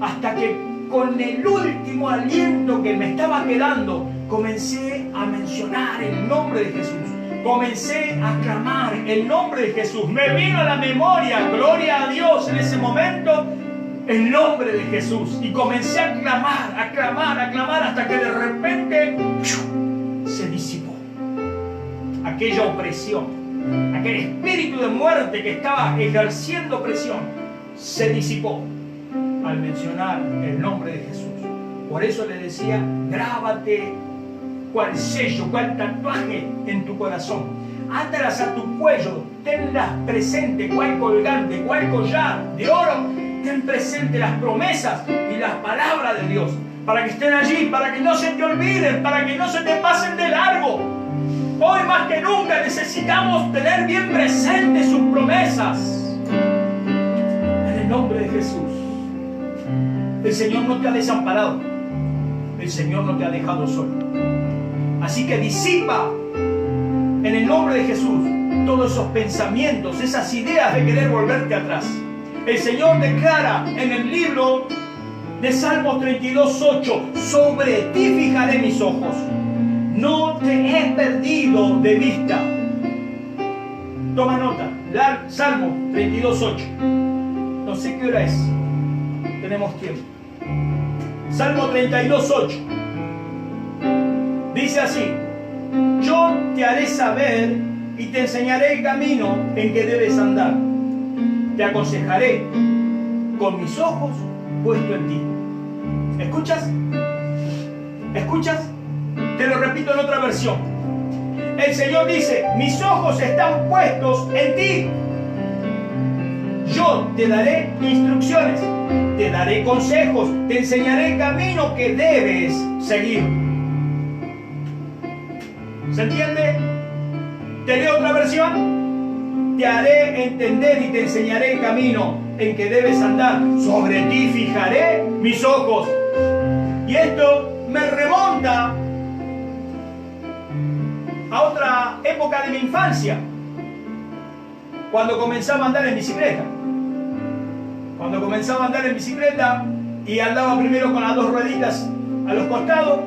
Hasta que con el último aliento que me estaba quedando, comencé a mencionar el nombre de Jesús. Comencé a clamar el nombre de Jesús. Me vino a la memoria, gloria a Dios, en ese momento, el nombre de Jesús. Y comencé a clamar, a clamar, a clamar, hasta que de repente se disipó aquella opresión, aquel espíritu de muerte que estaba ejerciendo presión. Se disipó al mencionar el nombre de Jesús. Por eso le decía, grábate cual sello, cual tatuaje en tu corazón. Átalas a tu cuello, tenlas presente, cual colgante, cual collar de oro. Ten presente las promesas y las palabras de Dios, para que estén allí, para que no se te olviden, para que no se te pasen de largo. Hoy más que nunca necesitamos tener bien presentes sus promesas. En el nombre de Jesús. El Señor no te ha desamparado. El Señor no te ha dejado solo. Así que disipa en el nombre de Jesús todos esos pensamientos, esas ideas de querer volverte atrás. El Señor declara en el libro de Salmos 32:8, sobre ti fijaré mis ojos, no te he perdido de vista. Toma nota, Salmos 32:8. No sé qué hora es, tenemos tiempo. Salmo 32:8 dice así: yo te haré saber y te enseñaré el camino en que debes andar. Te aconsejaré con mis ojos puestos en ti. ¿Escuchas? ¿Escuchas? Te lo repito en otra versión. El Señor dice, mis ojos están puestos en ti. Yo te daré instrucciones, te daré consejos, te enseñaré el camino que debes seguir. ¿Se entiende? ¿Te leo otra versión? Te haré entender y te enseñaré el camino en que debes andar. Sobre ti fijaré mis ojos. Y esto me remonta a otra época de mi infancia, cuando comenzaba a andar en bicicleta. Cuando comenzaba a andar en bicicleta y andaba primero con las dos rueditas a los costados,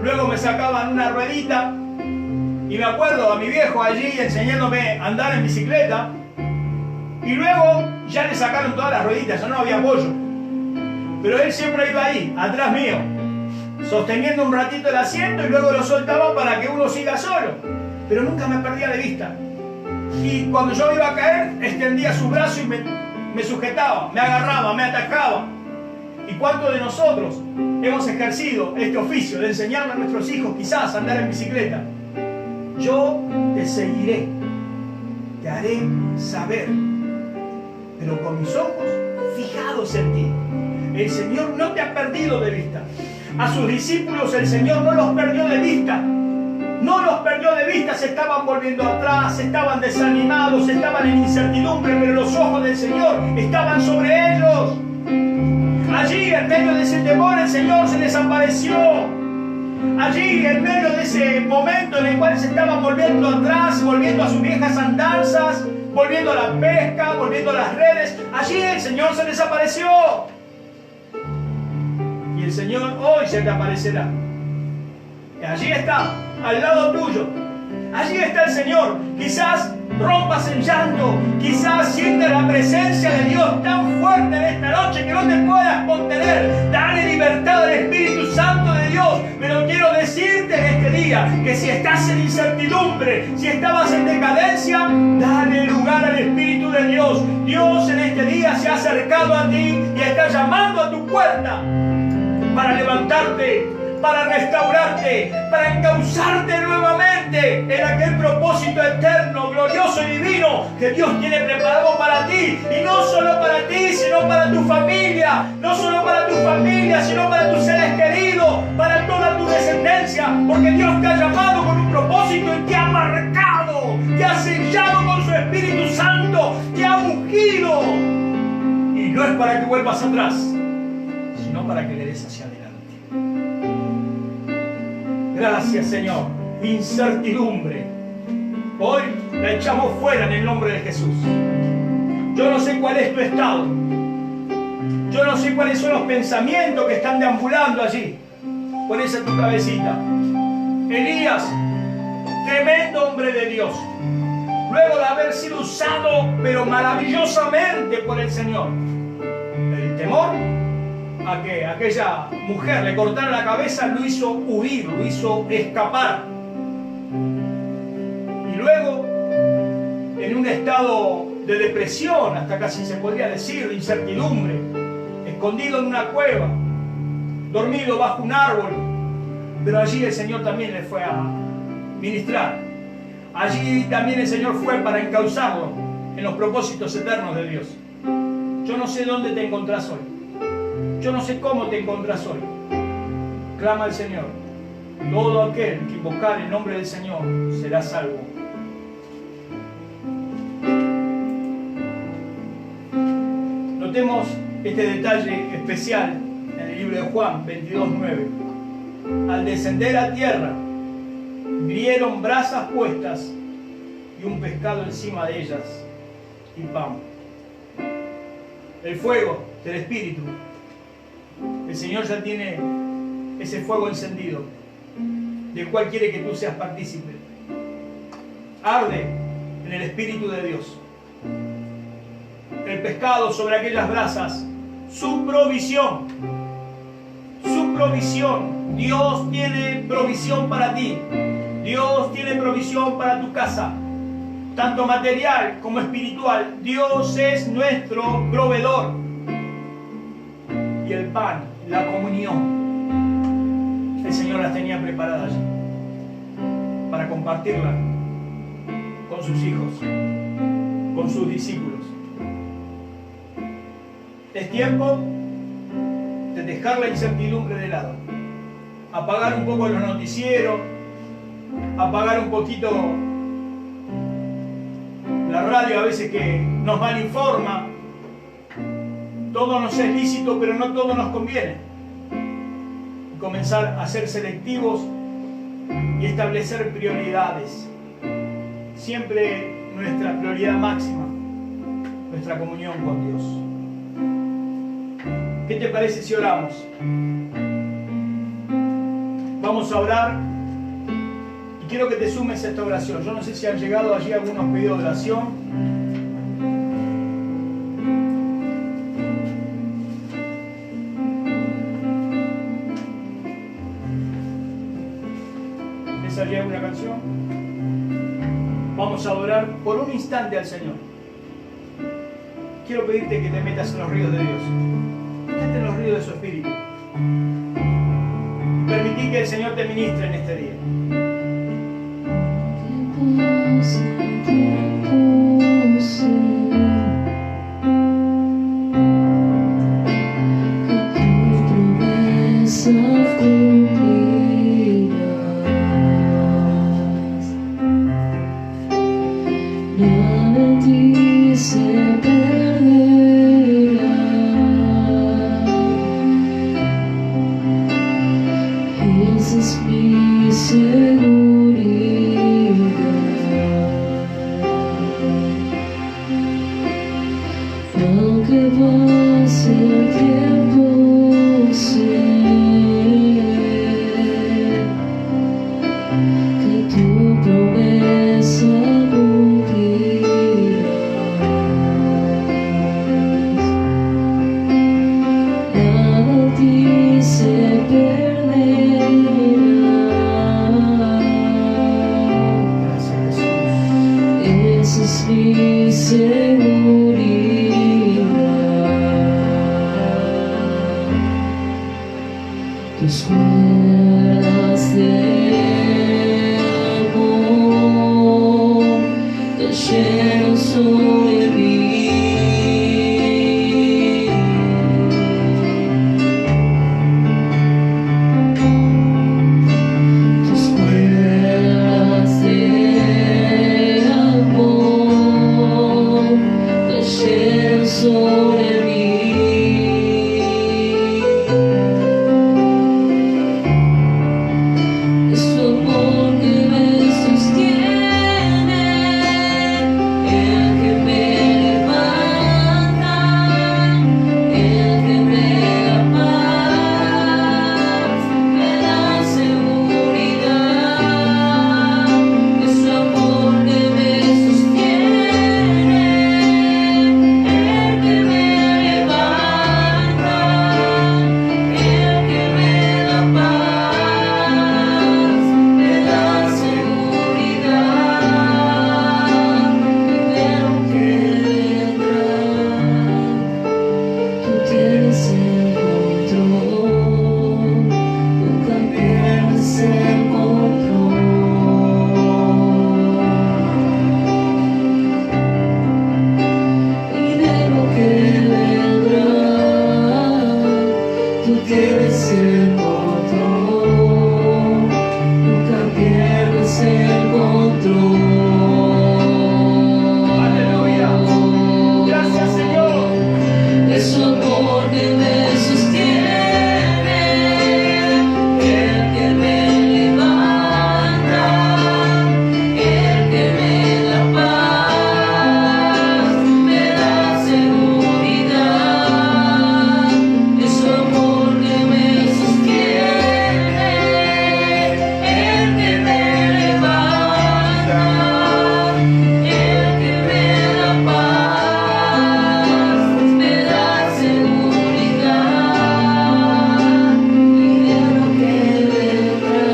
luego me sacaban una ruedita. Y me acuerdo a mi viejo allí enseñándome a andar en bicicleta. Y luego ya le sacaron todas las rueditas, ya no había apoyo. Pero él siempre iba ahí, atrás mío, sosteniendo un ratito el asiento y luego lo soltaba para que uno siga solo. Pero nunca me perdía de vista. Y cuando yo iba a caer, extendía su brazo y me sujetaba, me agarraba, me atacaba. ¿Y cuántos de nosotros hemos ejercido este oficio de enseñarle a nuestros hijos quizás a andar en bicicleta? Yo te seguiré, te haré saber, pero con mis ojos fijados en ti. El Señor no te ha perdido de vista. A sus discípulos el Señor no los perdió de vista. No los perdió de vista, se estaban volviendo atrás, estaban desanimados, estaban en incertidumbre, pero los ojos del Señor estaban sobre ellos. Allí, en medio de ese temor, el Señor se les apareció. Allí, en medio de ese momento en el cual se estaban volviendo atrás, volviendo a sus viejas andanzas, volviendo a la pesca, volviendo a las redes, allí el Señor se les apareció. Y el Señor hoy se te aparecerá. Y allí está, al lado tuyo. Allí está el Señor. Quizás rompas en llanto, quizás sientas la presencia de Dios tan fuerte en esta noche que no te puedas contener. Dale libertad al Espíritu Santo de Dios. Pero quiero decirte en este día que si estás en incertidumbre, si estabas en decadencia, dale lugar al Espíritu de Dios. Dios en este día se ha acercado a ti y está llamando a tu puerta para levantarte, para restaurarte, para encauzarte nuevamente en aquel propósito eterno, glorioso y divino que Dios tiene preparado para ti. Y no solo para ti, sino para tu familia. No solo para tu familia, sino para tus seres queridos, para toda tu descendencia. Porque Dios te ha llamado con un propósito y te ha marcado, te ha sellado con su Espíritu Santo, te ha ungido. Y no es para que vuelvas atrás, sino para que le des hacia adelante. Gracias, Señor. Incertidumbre, hoy la echamos fuera en el nombre de Jesús. Yo no sé cuál es tu estado. Yo no sé cuáles son los pensamientos que están deambulando allí por esa tu cabecita. Elías, tremendo hombre de Dios, luego de haber sido usado pero maravillosamente por el Señor, el temor a que aquella mujer le cortara la cabeza lo hizo huir, lo hizo escapar. Y luego, en un estado de depresión, hasta casi se podría decir, de incertidumbre, escondido en una cueva, dormido bajo un árbol, pero allí el Señor también le fue a ministrar. Allí también el Señor fue para encauzarlo en los propósitos eternos de Dios. Yo no sé dónde te encontrás hoy. Yo no sé cómo te encontrás hoy. Clama al Señor. Todo aquel que invocar el nombre del Señor será salvo. Notemos este detalle especial en el libro de Juan 22:9. Al descender a tierra, vieron brasas puestas y un pescado encima de ellas y pan. El fuego del Espíritu. El Señor ya tiene ese fuego encendido, del cual quiere que tú seas partícipe. Arde en el Espíritu de Dios. El pescado sobre aquellas brasas, su provisión. Su provisión. Dios tiene provisión para ti. Dios tiene provisión para tu casa, tanto material como espiritual. Dios es nuestro proveedor. Y el pan, la comunión, el Señor las tenía preparadas allí para compartirla con sus hijos, con sus discípulos. Es tiempo de dejar la incertidumbre de lado, apagar un poco los noticieros, apagar un poquito la radio a veces que nos malinforma. Todo nos es lícito, pero no todo nos conviene. Y comenzar a ser selectivos y establecer prioridades. Siempre nuestra prioridad máxima, nuestra comunión con Dios. ¿Qué te parece si oramos? Vamos a orar y quiero que te sumes a esta oración. Yo no sé si han llegado allí algunos pedidos de oración. ¿Salía alguna canción? Vamos a adorar por un instante al Señor. Quiero pedirte que te metas en los ríos de Dios. Métete en los ríos de su Espíritu. Permití que el Señor te ministre en este día. Of Aunque pase el tiempo, sé que tu promesa cumplirás. Nada a ti se perderá. Gracias, Jesús. Esa es mi seguridad. Tus cuerdas de amor cayeron sobre mí. Tus cuerdas de amor cayeron sobre mí. Es tu amor que me sostiene, el que me levanta, el que me da paz, me da seguridad. Es tu amor que me sostiene, el que me levanta, el que me da paz, me da seguridad. Y de lo que vendrá, tú tienes el control, nunca pierdes el control. Y de lo que vendrá, tú tienes el control, nunca pierdes el control. Aleluya. Gracias, Señor. Es su amor que me sostiene, el que me levanta, el que me da paz, me da seguridad. Es su amor que me sostiene, el que me levanta, el que me da paz, me da seguridad. Y de lo que vendrá,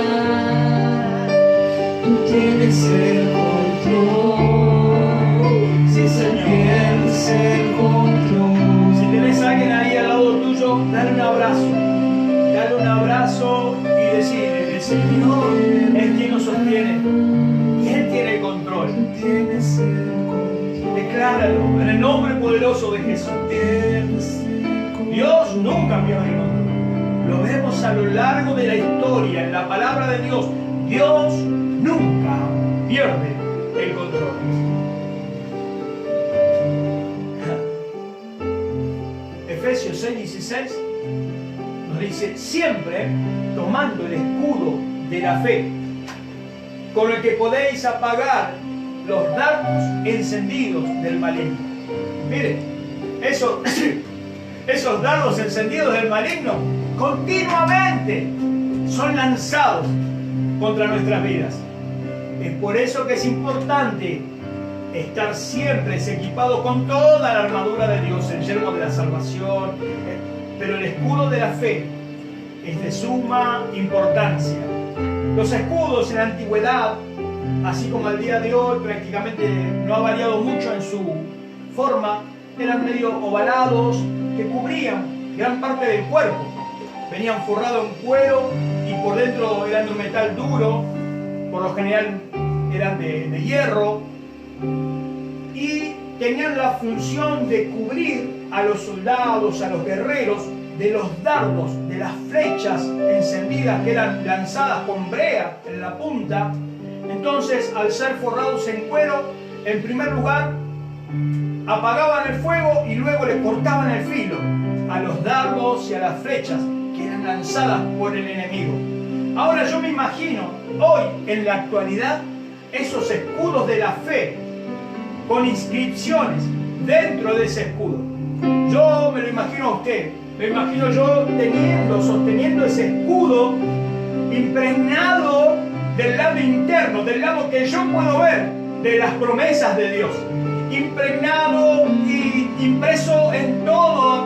tú tienes el control. Sí, Señor. Tienes el control. Si tenés a alguien ahí al lado tuyo, dale un abrazo. Dale un abrazo y decirle, el Señor es quien nos sostiene y Él tiene el control. Tienes el control. Decláralo en el nombre poderoso de Jesús. Dios nunca pierde el control. Lo vemos a lo largo de la historia, en la palabra de Dios. Dios nunca pierde el control. Efesios 6:16 nos dice, siempre tomando el escudo de la fe, con el que podéis apagar los dardos encendidos del maligno. Mire, esos dardos encendidos del maligno continuamente son lanzados contra nuestras vidas. Es por eso que es importante estar siempre equipado con toda la armadura de Dios, el yelmo de la salvación, pero el escudo de la fe es de suma importancia. Los escudos en la antigüedad, así como al día de hoy, prácticamente no ha variado mucho en su forma, eran medio ovalados que cubrían gran parte del cuerpo. Venían forrados en cuero y por dentro eran de un metal duro, por lo general eran de hierro, y tenían la función de cubrir a los soldados, a los guerreros, de los dardos, de las flechas encendidas que eran lanzadas con brea en la punta. Entonces, al ser forrados en cuero, en primer lugar apagaban el fuego y luego le cortaban el filo a los dardos y a las flechas que eran lanzadas por el enemigo. Ahora yo me imagino hoy, en la actualidad, esos escudos de la fe con inscripciones dentro de ese escudo. Yo me lo imagino a usted, me imagino yo sosteniendo ese escudo impregnado del lado interno, del lado que yo puedo ver de las promesas de Dios, impregnado y impreso en toda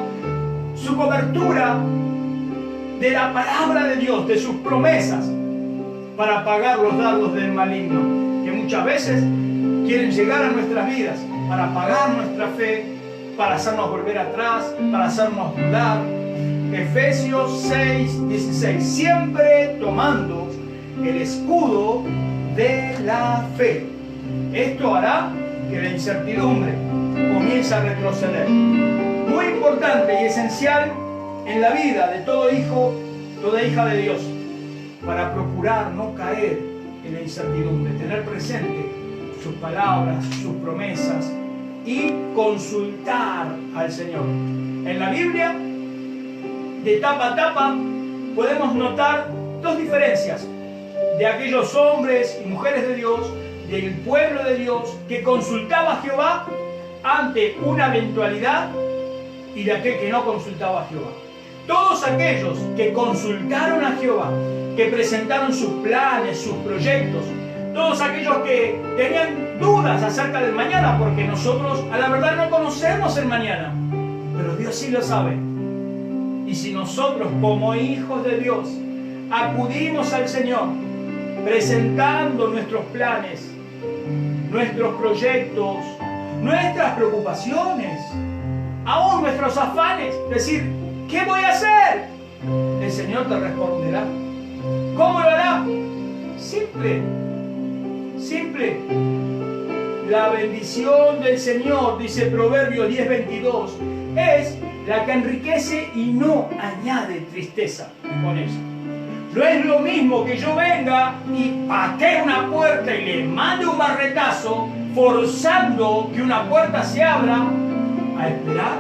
su cobertura de la palabra de Dios, de sus promesas, para apagar los dardos del maligno, que muchas veces quieren llegar a nuestras vidas, para apagar nuestra fe, para hacernos volver atrás, para hacernos dudar. Efesios 6:16, siempre tomando el escudo de la fe. Esto hará que la incertidumbre comience a retroceder. Muy importante y esencial en la vida de todo hijo, toda hija de Dios, para procurar no caer en la incertidumbre, tener presente sus palabras, sus promesas y consultar al Señor. En la Biblia, de tapa a tapa, podemos notar dos diferencias de aquellos hombres y mujeres de Dios, del pueblo de Dios, que consultaba a Jehová ante una eventualidad, y de aquel que no consultaba a Jehová. Todos aquellos que consultaron a Jehová, que presentaron sus planes, sus proyectos, todos aquellos que tenían dudas acerca del mañana, porque nosotros a la verdad no conocemos el mañana, pero Dios sí lo sabe. Y si nosotros como hijos de Dios acudimos al Señor presentando nuestros planes, nuestros proyectos, nuestras preocupaciones, aún nuestros afanes, decir, ¿qué voy a hacer? El Señor te responderá. ¿Cómo lo hará? Simple, simple. La bendición del Señor, dice Proverbios 10:22, es la que enriquece y no añade tristeza con ella. No es lo mismo que yo venga y patee una puerta y le mande un barretazo forzando que una puerta se abra, a esperar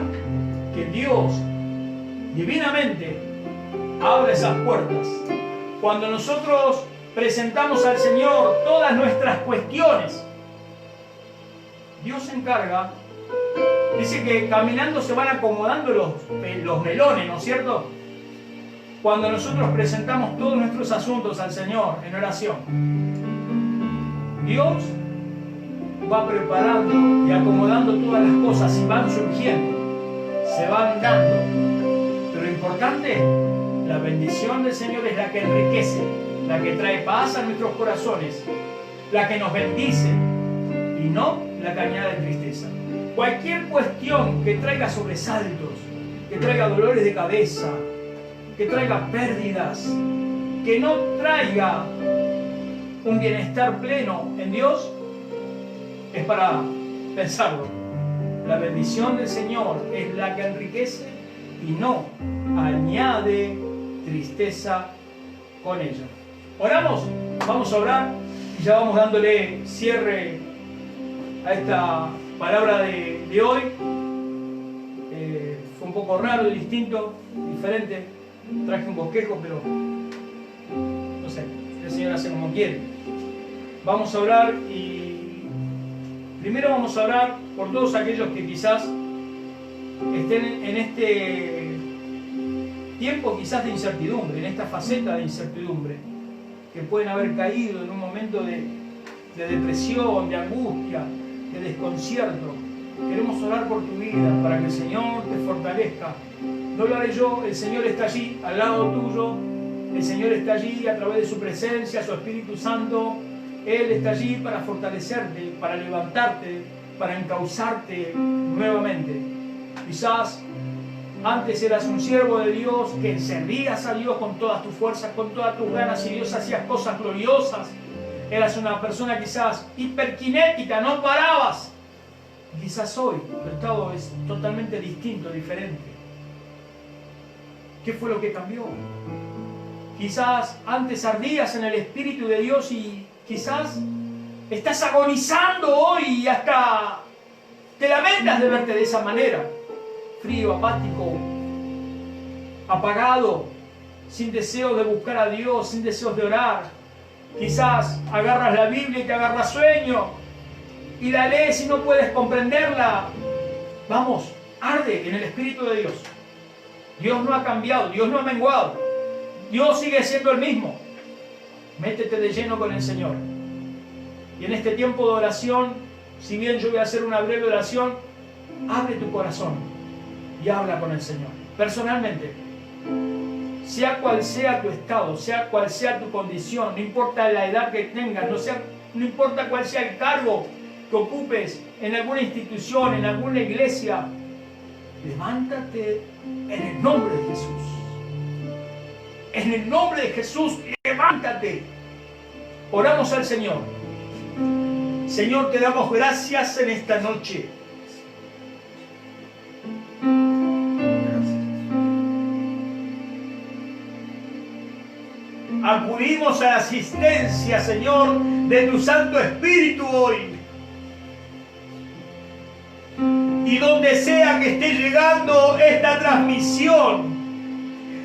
que Dios divinamente abra esas puertas. Cuando nosotros presentamos al Señor todas nuestras cuestiones, Dios se encarga. Dice que caminando se van acomodando los melones, ¿no es cierto? Cuando nosotros presentamos todos nuestros asuntos al Señor en oración, Dios va preparando y acomodando todas las cosas y van surgiendo, se van dando. Pero lo importante, la bendición del Señor es la que enriquece, la que trae paz a nuestros corazones, la que nos bendice y no la que añade tristeza. Cualquier cuestión que traiga sobresaltos, que traiga dolores de cabeza, que traiga pérdidas, que no traiga un bienestar pleno en Dios, es para pensarlo. La bendición del Señor es la que enriquece y no añade tristeza con ella. Oramos, vamos a orar y ya vamos dándole cierre a esta palabra de hoy. Fue un poco raro, distinto, diferente. Traje un bosquejo, pero no sé, el Señor hace como quiere. Vamos a orar y primero vamos a orar por todos aquellos que quizás estén en este tiempo quizás de incertidumbre, en esta faceta de incertidumbre, que pueden haber caído en un momento de depresión, de angustia, de desconcierto. Queremos orar por tu vida para que el Señor te fortalezca. No lo haré yo, el Señor está allí al lado tuyo, el Señor está allí a través de su presencia, su Espíritu Santo. Él está allí para fortalecerte, para levantarte, para encauzarte nuevamente. Quizás antes eras un siervo de Dios que servías a Dios con todas tus fuerzas, con todas tus ganas, y Dios hacía cosas gloriosas. Eras una persona quizás hiperkinética, no parabas. Quizás hoy tu estado es totalmente distinto, diferente. ¿Qué fue lo que cambió? Quizás antes ardías en el Espíritu de Dios y quizás estás agonizando hoy y hasta te lamentas de verte de esa manera. Frío, apático, apagado. sin deseo de buscar a Dios, sin deseos de orar. Quizás agarras la Biblia y te agarra sueño y la lees y no puedes comprenderla. Vamos, arde en el Espíritu de Dios. Dios no ha cambiado, Dios no ha menguado. Dios sigue siendo el mismo. Métete de lleno con el Señor. Y en este tiempo de oración, si bien yo voy a hacer una breve oración, abre tu corazón y habla con el Señor. Personalmente, sea cual sea tu estado, sea cual sea tu condición, no importa la edad que tengas, no importa cuál sea el cargo que ocupes en alguna institución, en alguna iglesia, levántate en el nombre de Jesús. En el nombre de Jesús, levántate. Oramos al Señor. Señor, te damos gracias en esta noche. Acudimos a la asistencia, Señor, de tu Santo Espíritu hoy. Y donde sea que esté llegando esta transmisión,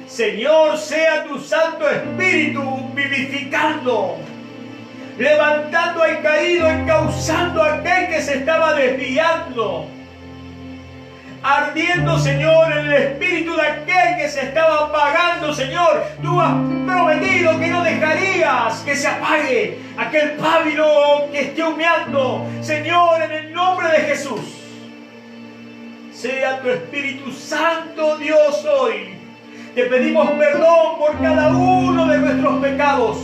Señor, sea tu Santo Espíritu vivificando, levantando al caído, encauzando a aquel que se estaba desviando, ardiendo, Señor, en el espíritu de aquel que se estaba apagando. Señor, tú has prometido que no dejarías que se apague aquel pábilo que esté humeando. Señor, en el nombre de Jesús, sea tu Espíritu Santo, Dios, hoy. Te pedimos perdón por cada uno de nuestros pecados.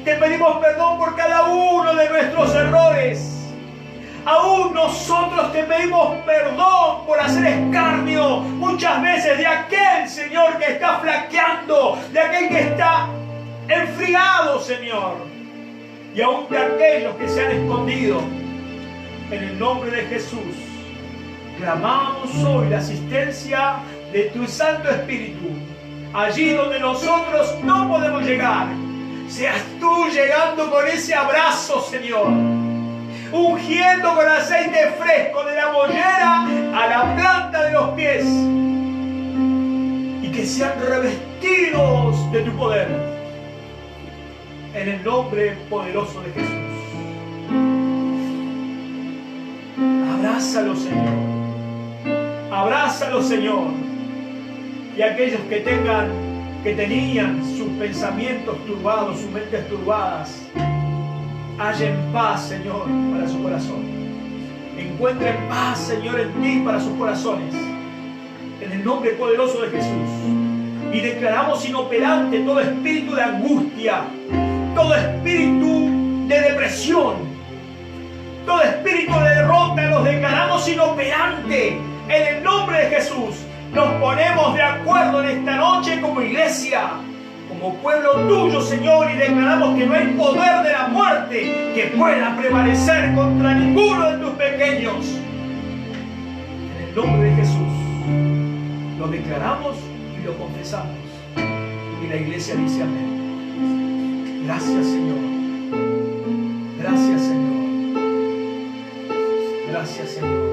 Te pedimos perdón por cada uno de nuestros errores. Aún nosotros te pedimos perdón por hacer escarnio muchas veces de aquel, Señor, que está flaqueando, de aquel que está enfriado, Señor. Y aún de aquellos que se han escondido. En el nombre de Jesús, clamamos hoy la asistencia de tu Santo Espíritu. Allí donde nosotros no podemos llegar, seas tú llegando con ese abrazo, Señor, ungiendo con aceite fresco de la mollera a la planta de los pies, y que sean revestidos de tu poder, en el nombre poderoso de Jesús. Abrázalo, Señor. Abrázalo, Señor. Y aquellos que tenían sus pensamientos turbados, sus mentes turbadas, hallen paz, Señor, para su corazón. Encuentren paz, Señor, en ti para sus corazones. En el nombre poderoso de Jesús. Y declaramos inoperante todo espíritu de angustia, todo espíritu de depresión, todo espíritu de derrota, los declaramos inoperante. En el nombre de Jesús. Nos ponemos de acuerdo en esta noche como iglesia, como pueblo tuyo, Señor, y declaramos que no hay poder de la muerte que pueda prevalecer contra ninguno de tus pequeños. En el nombre de Jesús lo declaramos y lo confesamos. Y la iglesia dice amén. Gracias, Señor. Gracias, Señor. Gracias, Señor.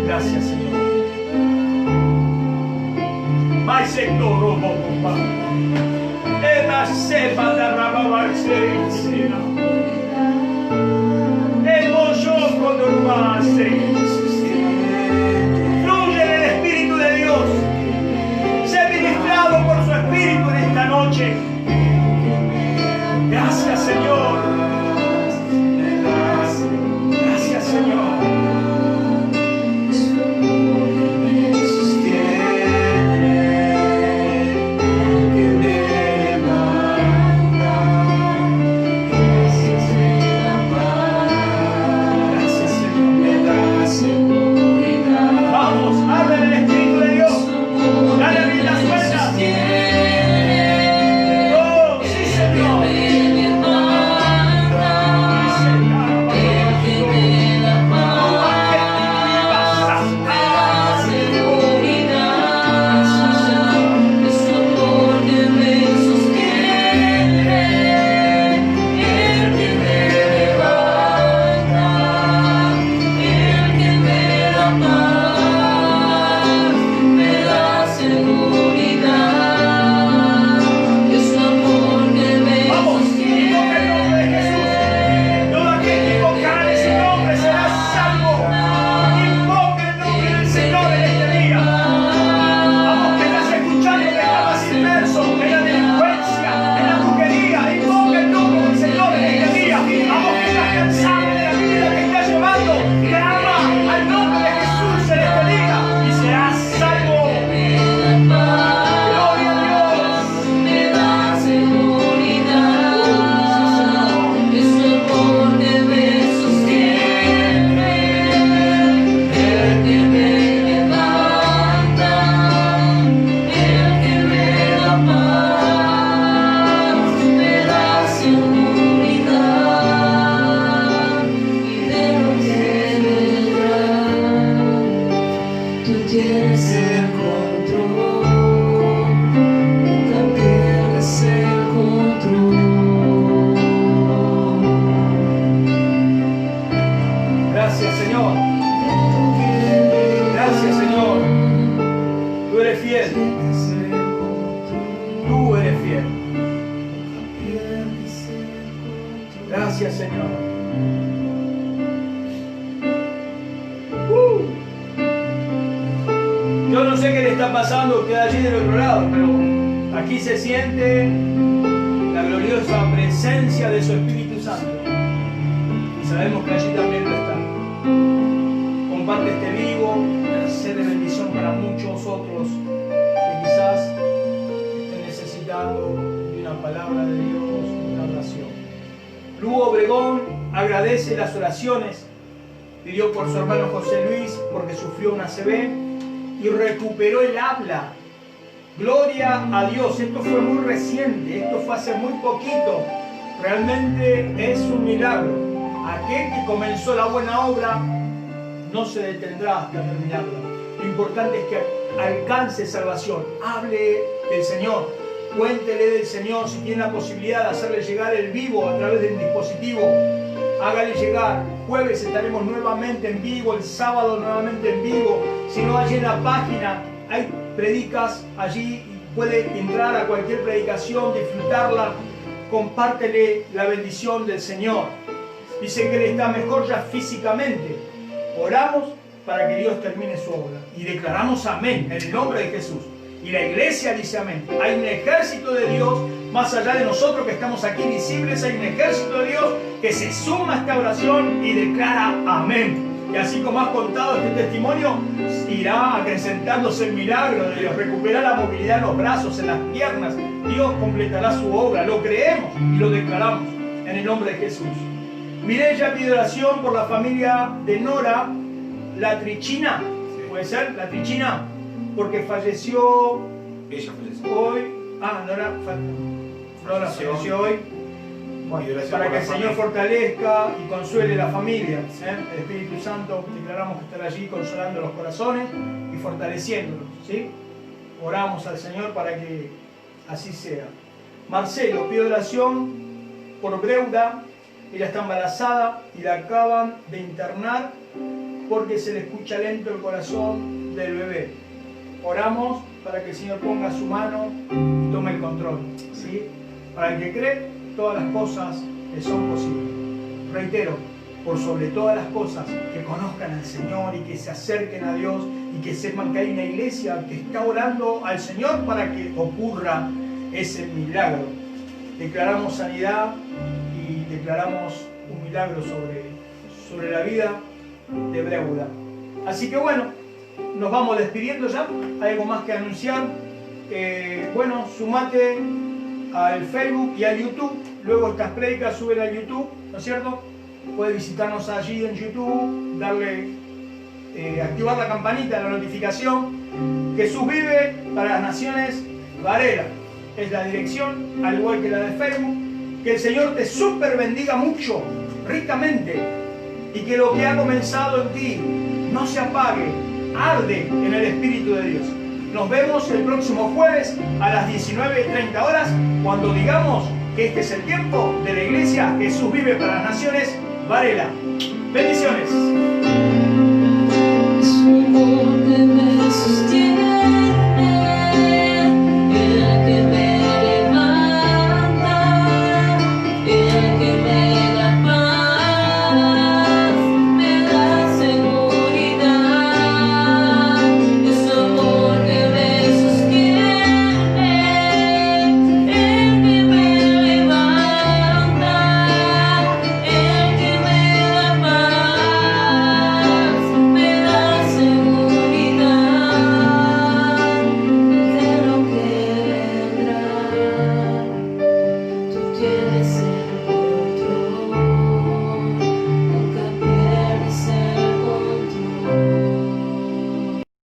Gracias, Señor. Mai sector robo papá. Ema sepa da rababa serena. Emo yo con urbase. Fluye en el Espíritu de Dios. Sé ministrado por su Espíritu en esta noche. Gracias, Señor. Gracias, Señor. Gracias, Señor. Yo no sé qué le está pasando a usted allí del otro lado, pero aquí se siente la gloriosa presencia de su Espíritu Santo. Y sabemos que allí también lo está. Comparte este vivo, para ser de bendición para muchos otros que quizás estén necesitando de una palabra de Dios, una oración. Lugo Obregón agradece las oraciones, pidió por su hermano José Luis porque sufrió una ACV y recuperó el habla. Gloria a Dios, esto fue muy reciente, esto fue hace muy poquito. Realmente es un milagro. Aquel que comenzó la buena obra no se detendrá hasta terminarla. Lo importante es que alcance salvación. Hable del Señor, cuéntele del Señor. Si tiene la posibilidad de hacerle llegar el vivo a través del dispositivo, hágale llegar. Jueves estaremos nuevamente en vivo, el sábado nuevamente en vivo. Si no, allí en la página hay predicas allí, puede entrar a cualquier predicación, disfrutarla. Compártele la bendición del Señor. Dice que él está mejor ya físicamente. Oramos para que Dios termine su obra y declaramos amén en el nombre de Jesús. Y la iglesia dice amén. Hay un ejército de Dios más allá de nosotros que estamos aquí visibles. Hay un ejército de Dios que se suma a esta oración y declara amén. Y así como has contado este testimonio, irá acrecentándose el milagro de Dios. Recuperará la movilidad en los brazos, en las piernas. Dios completará su obra. Lo creemos y lo declaramos en el nombre de Jesús. Mireya pide oración por la familia de Nora, la Trichina. ¿Puede ser? La Trichina. Porque falleció Ella falleció. hoy. Nora falleció hoy. Bueno, para que el Señor fortalezca y consuele la familia. El Espíritu Santo, declaramos que estará allí consolando los corazones y fortaleciéndolos. ¿Sí? Oramos al Señor para que así sea. Marcelo pide oración por Breuda. Ella está embarazada y la acaban de internar porque se le escucha lento el corazón del bebé. Oramos para que el Señor ponga su mano y tome el control. ¿Sí? Para el que cree, todas las cosas le son posibles. Reitero, por sobre todas las cosas, que conozcan al Señor y que se acerquen a Dios y que sepan que hay una iglesia que está orando al Señor para que ocurra ese milagro. Declaramos sanidad y declaramos un milagro sobre la vida de Breuda. Así que bueno, nos vamos despidiendo ya. ¿Hay algo más que anunciar? Bueno, sumate al Facebook y al YouTube. Luego estas prédicas suben al YouTube, ¿no es cierto? Puedes visitarnos allí en YouTube, darle, activar la campanita, la notificación. Jesús vive para las naciones, Varela es la dirección, al igual que la de Facebook. Que el Señor te super bendiga mucho, ricamente, y que lo que ha comenzado en ti no se apague, arde en el Espíritu de Dios. Nos vemos el próximo jueves a las 19:30 horas, cuando digamos que este es el tiempo de la iglesia Jesús vive para las naciones, Varela. Bendiciones.